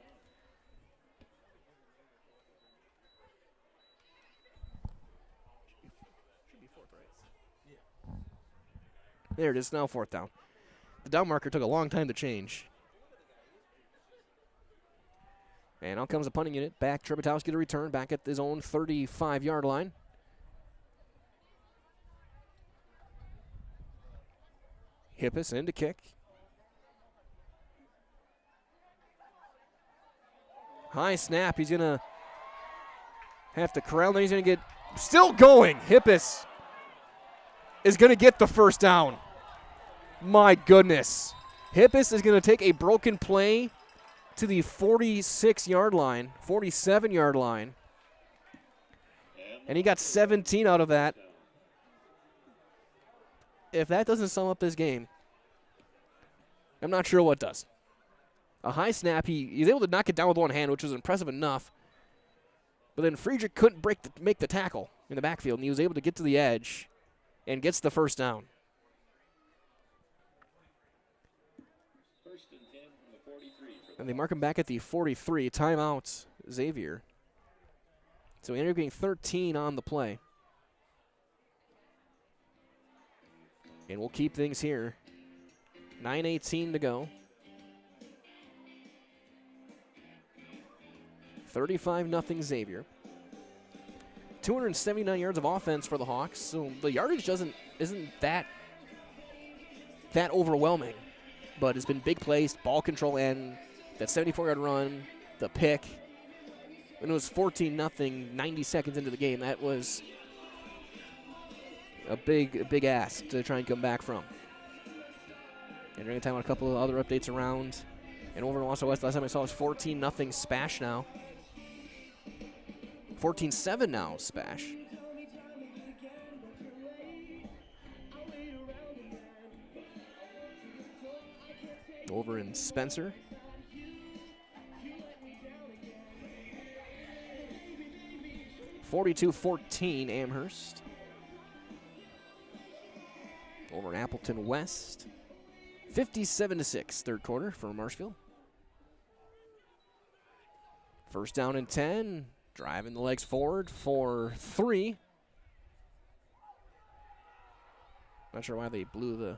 There it is, now 4th down. The down marker took a long time to change. And out comes the punting unit. Back, Trepetowski to return, back at his own 35-yard line. Hippus in to kick. High snap, he's going to have to corral, then he's going to get, still going. Hippus is going to get the 1st down. My goodness. Hippus is going to take a broken play to the 46-yard line, 47-yard line. And he got 17 out of that. If that doesn't sum up this game, I'm not sure what does. A high snap, he's able to knock it down with one hand, which was impressive enough. But then Friedrich couldn't make the tackle in the backfield, and he was able to get to the edge and gets the first down. And they mark him back at the 43. Timeout, Xavier. So we ended up getting 13 on the play. And we'll keep things here. 9:18 to go. 35-0 Xavier. 279 yards of offense for the Hawks. So the yardage isn't that overwhelming. But it's been big plays, ball control, and that 74-yard run, the pick. When it was 14-0, 90 seconds into the game, that was a big ask to try and come back from. And during the time on a couple of other updates around. And over in Wausau West, last time I saw it was 14-0 Spash now. 14-7 now, Spash. Over in Spencer. (42-14) Amherst. Over in Appleton West. 57-6, third quarter for Marshfield. First down and 10. Driving the legs forward for 3. Not sure why they blew the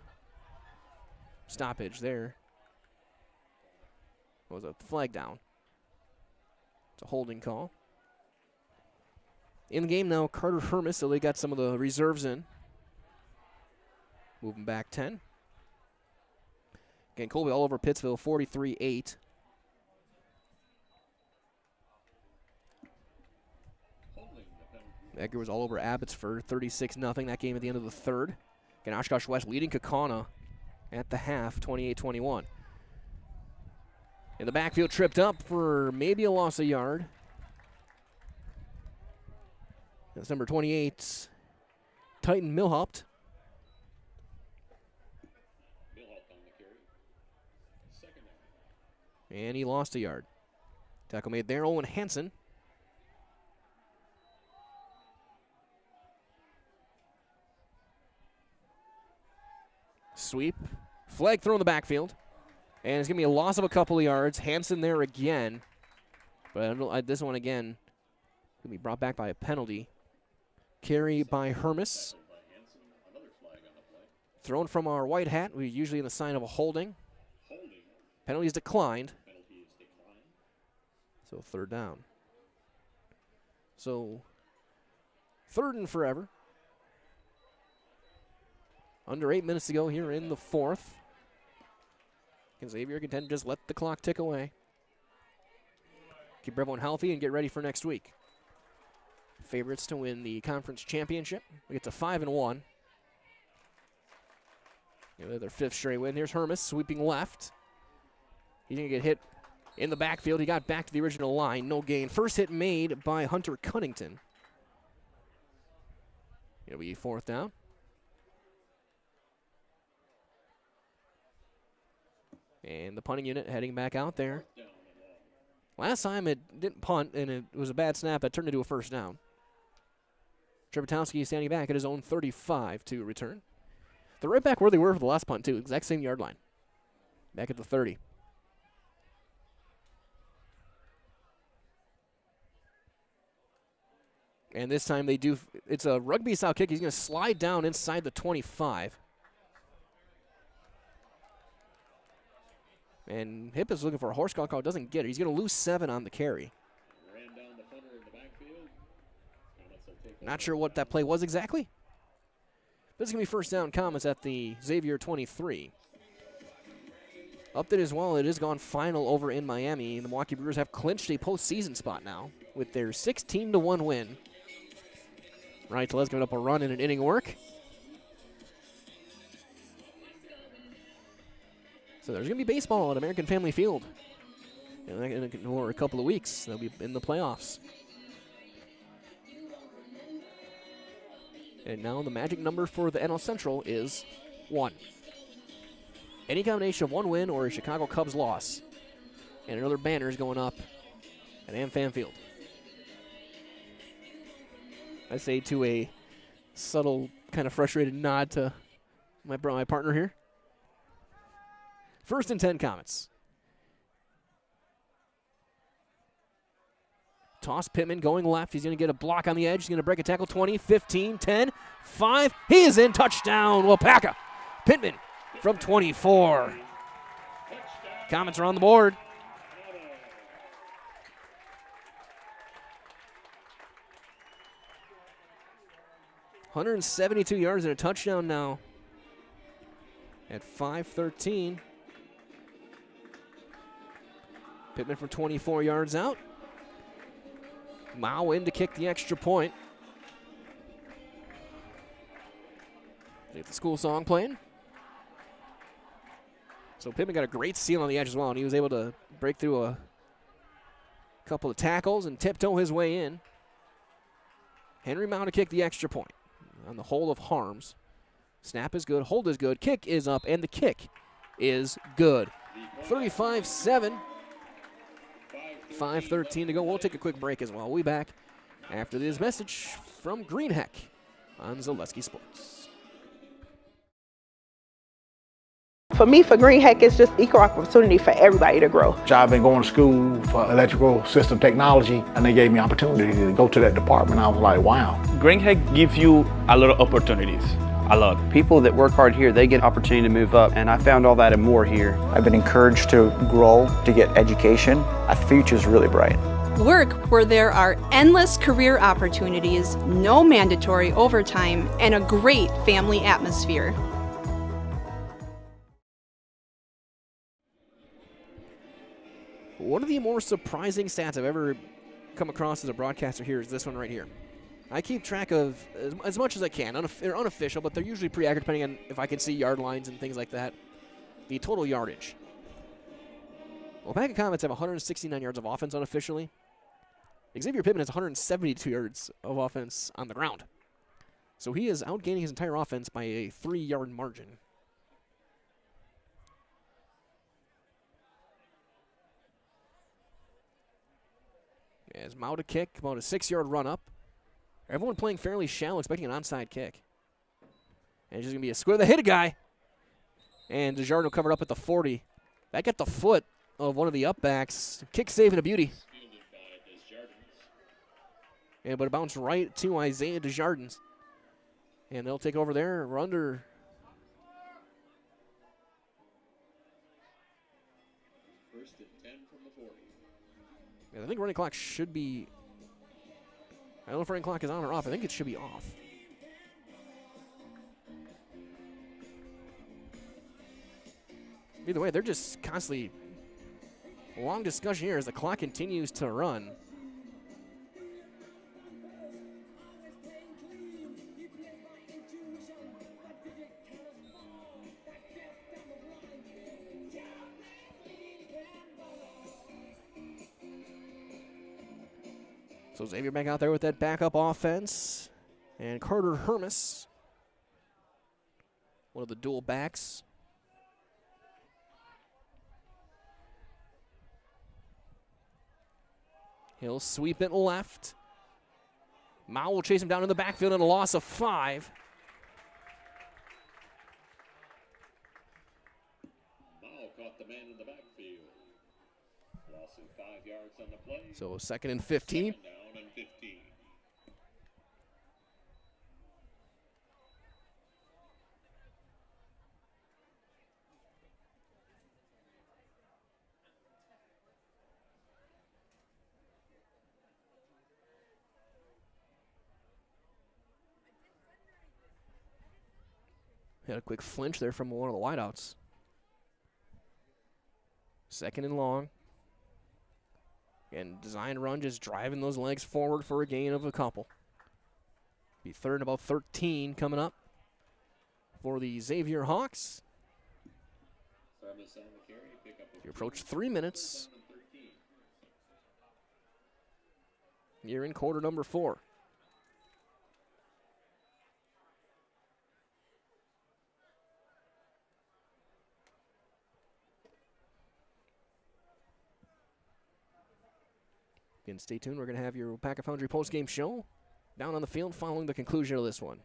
stoppage there. It was a flag down. It's a holding call. In the game now, Carter Hermes, so they got some of the reserves in. Moving back 10. Again, Colby all over Pittsville, 43-8. Edgar was all over Abbotsford, 36-0. That game at the end of the third. Again, Oshkosh West leading Kaukauna at the half, 28-21. In the backfield, tripped up for maybe a loss of yard. That's number 28, Titan Milhaupt. And he lost a yard. Tackle made there, Owen Hansen. Sweep. Flag throw in the backfield. And it's going to be a loss of a couple of yards. Hansen there again. But this one again going to be brought back by a penalty. Carry by Hermes. Thrown from our white hat. We're usually in the sign of a holding. Penalty is declined. So third down. So third and forever. Under 8 minutes to go here in the fourth. Can Xavier contend to just let the clock tick away? Keep everyone healthy and get ready for next week. Favorites to win the conference championship. We get to 5-1. Their fifth straight win. Here's Hermes sweeping left. He's going to get hit in the backfield. He got back to the original line. No gain. First hit made by Hunter Cunnington. It'll be fourth down. And the punting unit heading back out there. Last time it didn't punt, and it was a bad snap. It turned into a first down. Trebetowski standing back at his own 35 to return. They're right back where they were for the last punt, too. Exact same yard line. Back at the 30. And this time they do, it's a rugby-style kick. He's going to slide down inside the 25. And Hip is looking for a horse call. Doesn't get it. He's going to lose 7 on the carry. Not sure what that play was exactly. This is going to be first down Comets at the Xavier 23. Update as well, it has gone final over in Miami. The Milwaukee Brewers have clinched a postseason spot now with their 16-1 win. Right, so let's give it up a run in an inning work. So there's going to be baseball at American Family Field in a couple of weeks. They'll be in the playoffs. And now the magic number for the NL Central is 1. Any combination of one win or a Chicago Cubs loss. And another banner is going up at AmFam Field. I say to a subtle, kind of frustrated nod to my partner here. 1st and 10 Comets. Toss Pittman going left. He's going to get a block on the edge. He's going to break a tackle. 20, 15, 10, 5. He is in. Touchdown, Waupaca. Pittman from 24. Comets are on the board. .172 yards and a touchdown now at 5:13. Pittman from 24 yards out. Mao in to kick the extra point. Get the school song playing. So Pittman got a great seal on the edge as well, and he was able to break through a couple of tackles and tiptoe his way in. Henry Mao to kick the extra point on the hole of Harms. Snap is good, hold is good, kick is up, and the kick is good. 35-7. 5:13 to go. We'll take a quick break as well. We'll be back after this message from Greenheck on Zaleski Sports. For me, for Greenheck, it's just equal opportunity for everybody to grow. I've been going to school for electrical system technology, and they gave me opportunity to go to that department. I was like, wow. Greenheck gives you a lot of opportunities. A lot. People that work hard here, they get opportunity to move up, and I found all that and more here. I've been encouraged to grow, to get education. Our future's really bright. Work where there are endless career opportunities, no mandatory overtime, and a great family atmosphere. One of the more surprising stats I've ever come across as a broadcaster here is this one right here. I keep track of as much as I can. They're unofficial, but they're usually pretty accurate depending on if I can see yard lines and things like that. The total yardage. Waupaca Comets have 169 yards of offense unofficially. Xavier Pittman has 172 yards of offense on the ground. So he is outgaining his entire offense by a 3-yard margin. As Mao to kick, about a 6-yard run up. Everyone playing fairly shallow, expecting an onside kick. And it's just going to be a square that hit a guy. And Desjardins will cover it up at the 40. That got the foot of one of the upbacks. Kick save and a beauty. Yeah, but it bounced right to Isaiah Desjardins. And they'll take over there. We're under. First and 10 from the 40. Yeah, I think running clock should be. I don't know if running clock is on or off. I think it should be off. Either way, they're just constantly long discussion here as the clock continues to run. So Xavier back out there with that backup offense. And Carter Hermes, one of the dual backs. He'll sweep it left. Mao will chase him down in the backfield and a loss of 5. Mao caught the man in the backfield. Loss of 5 yards on the play. So 2nd and 15. Second down and 15. Had a quick flinch there from one of the wideouts. 2nd and long. And design run just driving those legs forward for a gain of a couple. Be 3rd and about 13 coming up for the Xavier Hawks. You approach 3 minutes. You're in quarter number 4. Again, stay tuned. We're going to have your Waupaca Foundry post-game show down on the field following the conclusion of this one.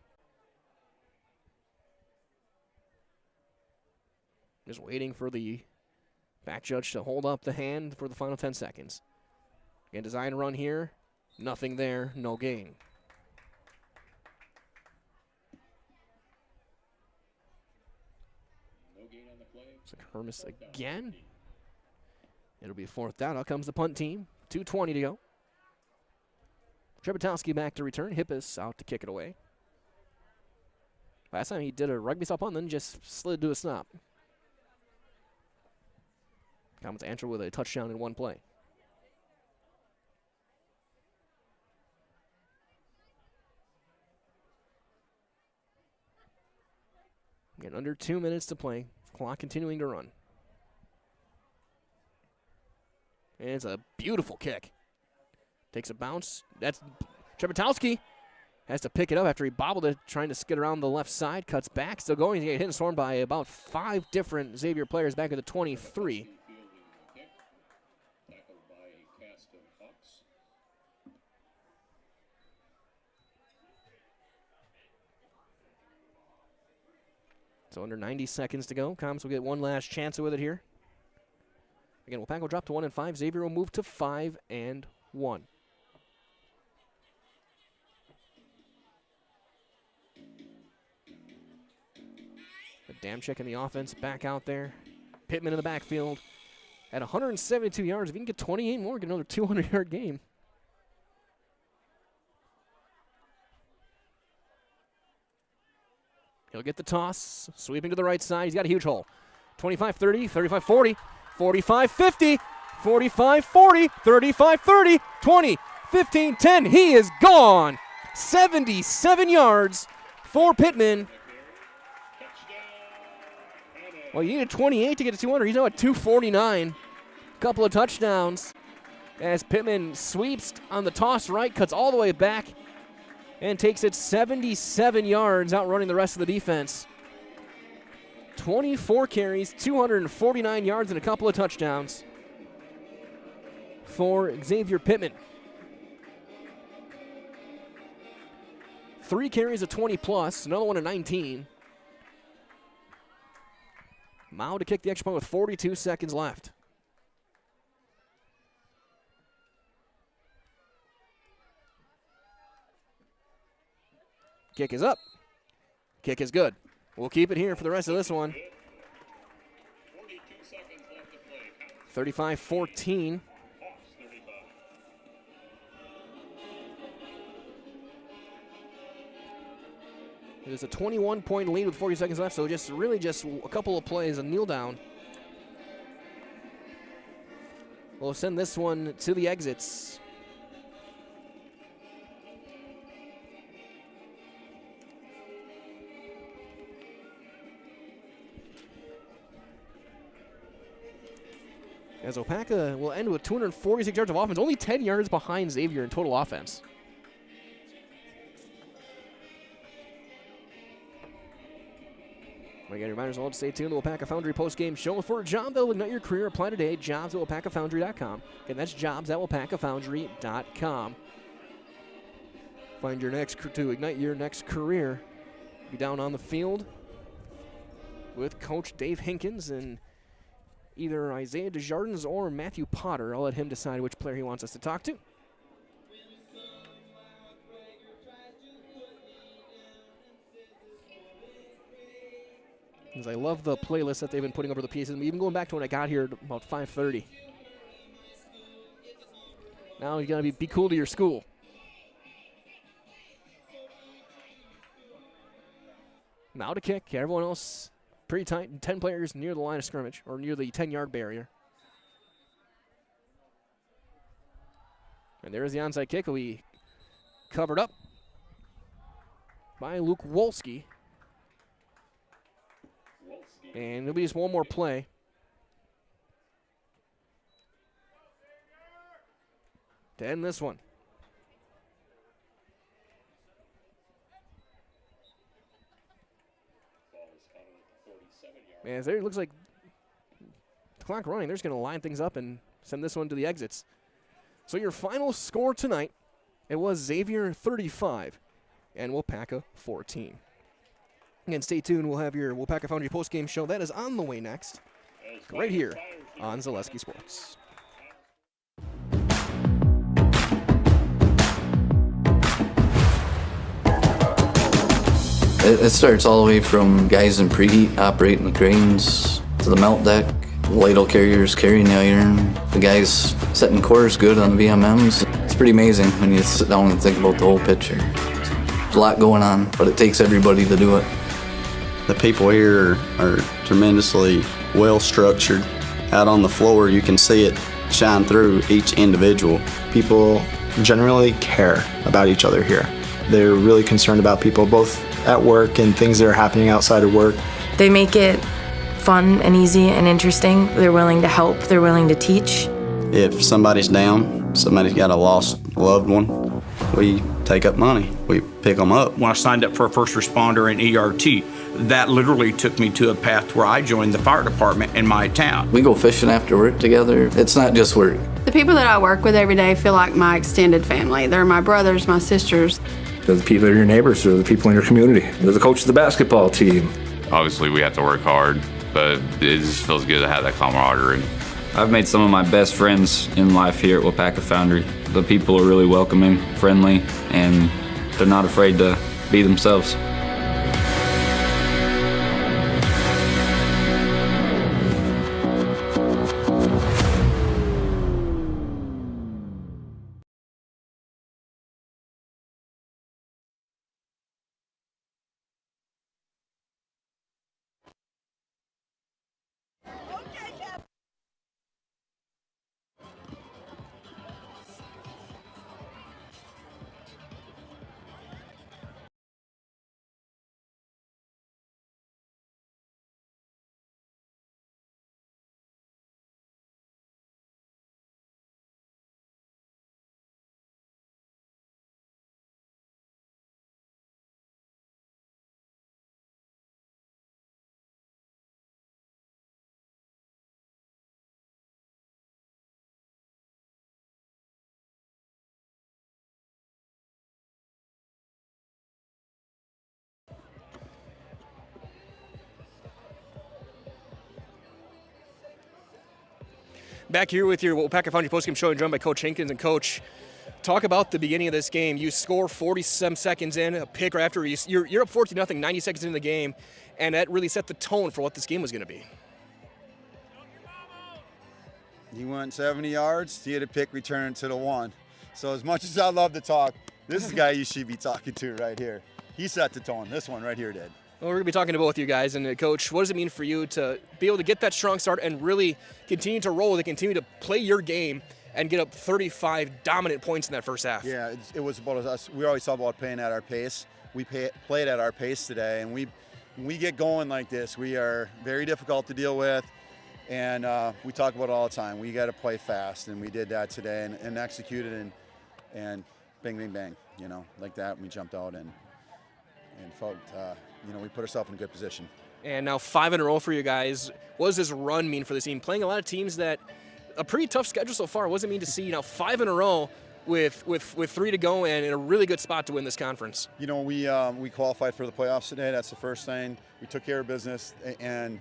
Just waiting for the back judge to hold up the hand for the final 10 seconds. Again, design run here. Nothing there. No gain. So Hermes again. It'll be 4th down. Out comes the punt team. 2:20 to go. Trebetowski back to return. Hippus out to kick it away. Last time he did a rugby stop punt, then just slid to a snap. Comes answer with a touchdown in one play. Again, under 2 minutes to play. Clock continuing to run. And it's a beautiful kick. Takes a bounce. That's Trebetowski. Has to pick it up after he bobbled it, trying to skid around the left side. Cuts back. Still going. He get hit and swarmed by about 5 different Xavier players back at the 23. So under 90 seconds to go. Comms will get one last chance with it here. Again, Waupaca will drop to 1-5. Xavier will move to 5-1. Damczyk in the offense back out there. Pittman in the backfield at 172 yards. If he can get 28 more, get another 200-yard game. He'll get the toss, sweeping to the right side. He's got a huge hole. 25-30, 35-40, 45-50, 45-40, 35-30, 20, 15, 10. He is gone. 77 yards for Pittman. Well, you needed 28 to get to 200. He's now at 249. Couple of touchdowns as Pittman sweeps on the toss right, cuts all the way back, and takes it 77 yards, outrunning the rest of the defense. 24 carries, 249 yards, and a couple of touchdowns for Xavier Pittman. 3 carries of 20+, another one of 19. Mao to kick the extra point with 42 seconds left. Kick is up. Kick is good. We'll keep it here for the rest of this one. 35-14. There's a 21-point lead with 40 seconds left, so just a couple of plays, a kneel down. We'll send this one to the exits. As Waupaca will end with 246 yards of offense, only 10 yards behind Xavier in total offense. Again, reminders all to stay tuned to the Waupaca Foundry post-game show. For a job that will ignite your career, apply today. Jobs at WaupacaFoundry.com. Again, that's jobs at WaupacaFoundry.com. Find your next to ignite your next career. Be down on the field with Coach Dave Hinkins and either Isaiah Desjardins or Matthew Potter. I'll let him decide which player he wants us to talk to. Because I love the playlist that they've been putting over the pieces, even going back to when I got here at about 5:30. Now you gotta be cool to your school. Now to kick. Everyone else pretty tight. 10 players near the line of scrimmage, or near the 10-yard barrier. And there's the onside kick. Will be covered up by Luke Wolski. And there'll be just one more play. To end this one. And there it looks like the clock running. They're just going to line things up and send this one to the exits. So your final score tonight, it was Xavier 35 and Waupaca 14. Again, stay tuned. We'll have your Waupaca Foundry postgame show. That is on the way next, right here on Zaleski Sports. It starts all the way from guys in preheat operating the cranes to the melt deck, ladle carriers carrying the iron, the guys setting cores good on the VMMs. It's pretty amazing when you sit down and think about the whole picture. There's a lot going on, but it takes everybody to do it. The people here are tremendously well structured. Out on the floor, you can see it shine through each individual. People generally care about each other here. They're really concerned about people, both at work and things that are happening outside of work. They make it fun and easy and interesting. They're willing to help. They're willing to teach. If somebody's down, somebody's got a lost loved one, we take up money. We pick them up. When I signed up for a first responder in ERT, that literally took me to a path where I joined the fire department in my town. We go fishing after work together. It's not just work. The people that I work with every day feel like my extended family. They're my brothers, my sisters. They're the people that are your neighbors, they're the people in your community. They're the coach of the basketball team. Obviously, we have to work hard, but it just feels good to have that camaraderie. I've made some of my best friends in life here at Waupaca Foundry. The people are really welcoming, friendly, and they're not afraid to be themselves. Back here with your Waupaca Foundry postgame show and joined by Coach Hinkins. And Coach, talk about the beginning of this game. You score 40-some seconds in, a pick right after you're up 14-0, 90 seconds into the game, and that really set the tone for what this game was going to be. He went 70 yards. He had a pick return to the one. So as much as I love to talk, this is the guy you should be talking to right here. He set the tone. This one right here did. Well, we're going to be talking to both you guys. And, Coach, what does it mean for you to be able to get that strong start and really continue to roll, to continue to play your game and get up 35 dominant points in that first half? Yeah, it was about us. We always talk about playing at our pace. We played at our pace today, and when we get going like this, we are very difficult to deal with, and we talk about it all the time. We got to play fast, and we did that today and executed, and bang, bang, bang, like that. And we jumped out and felt, we put ourselves in a good position. And now 5 in a row for you guys. What does this run mean for the team? Playing a lot of teams that a pretty tough schedule so far. What does it mean to see 5 in a row with 3 to go and in a really good spot to win this conference? We qualified for the playoffs today. That's the first thing. We took care of business, and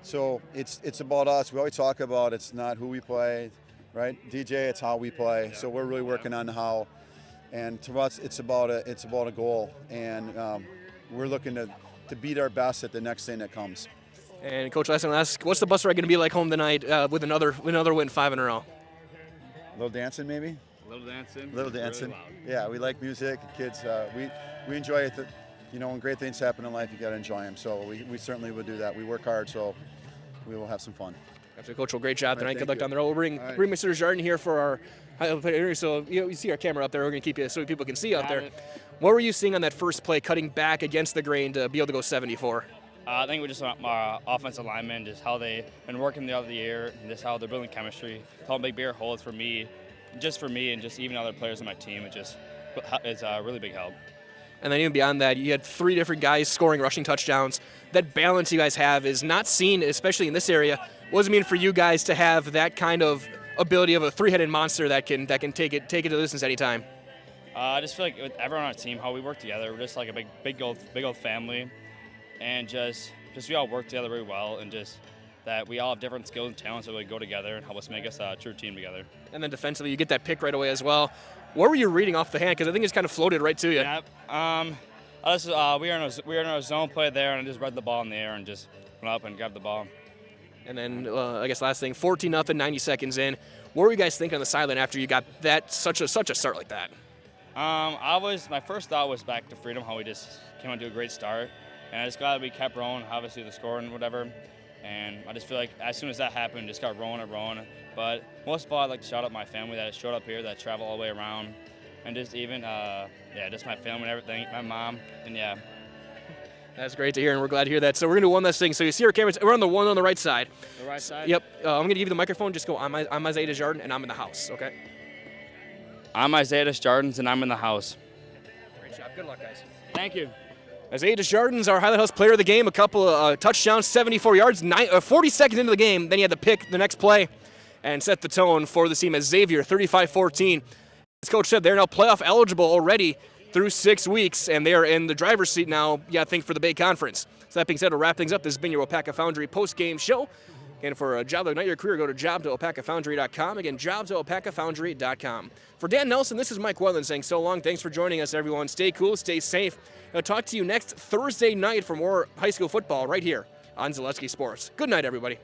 so it's about us. We always talk about it's not who we play, right? DJ, it's how we play. So we're really working on the how, and to us, it's about a goal, and we're looking to beat our best at the next thing that comes. And Coach, last thing I'll ask, what's the bus ride going to be like home tonight with another win 5 in a row? A little dancing, maybe. A little dancing. Really yeah, we like music. Kids, we enjoy it. When great things happen in life, you got to enjoy them. So we certainly would do that. We work hard, so we will have some fun. Absolutely, Coach. Well, great job tonight. Right, Good luck down the road. We'll bring Mr. Jardin here for our highlight interview. So you see our camera up there. We're going to keep you so people can see out there. What were you seeing on that first play, cutting back against the grain to be able to go 74? I think we just our offensive linemen, just how they've been working the other year, and just how they're building chemistry. How big bigger holes for me, and just even other players on my team. It's a really big help. And then even beyond that, you had 3 different guys scoring rushing touchdowns. That balance you guys have is not seen, especially in this area. What does it mean for you guys to have that kind of ability of a three-headed monster that can take it to the distance anytime? I just feel like with everyone on our team, how we work together, we're just like a big old family, and just we all work together really well, and just that we all have different skills and talents that really go together and help us make us a true team together. And then defensively, you get that pick right away as well. What were you reading off the hand? Because I think it's kind of floated right to you. Yep. We were in a zone play there, and I just read the ball in the air and just went up and grabbed the ball. And then I guess last thing, 14-0, 90 seconds in. What were you guys thinking on the sideline after you got that such a start like that? My first thought was back to freedom, how we just came on to a great start, and I just glad we kept rolling. Obviously the score and whatever. And I just feel like as soon as that happened, just got rolling and rolling. But most of all, I'd like to shout out my family that showed up here, that traveled all the way around. And just even, just my family and everything, my mom, and yeah. That's great to hear, and we're glad to hear that. So we're going to do one last thing. So you see our cameras, we're on the one on the right side. The right side? Yep. I'm going to give you the microphone. Just go, I'm Isaiah Desjardins, and I'm in the house, okay? I'm Isaiah Desjardins, and I'm in the house. Great job. Good luck, guys. Thank you. Isaiah Desjardins, our Highlight House player of the game, a couple of touchdowns, 74 yards, 40 seconds into the game. Then he had to pick the next play and set the tone for the team as Xavier, 35-14. As Coach said, they're now playoff eligible already through 6 weeks, and they are in the driver's seat now, I think, for the Bay Conference. So that being said, to wrap things up, this has been your Waupaca Foundry post-game show. And for a job that will ignite your career, go to job.waupacafoundry.com. Again, job.waupacafoundry.com. For Dan Nelson, this is Mike Welland saying so long. Thanks for joining us, everyone. Stay cool, stay safe. I'll talk to you next Thursday night for more high school football right here on Zaleski Sports. Good night, everybody.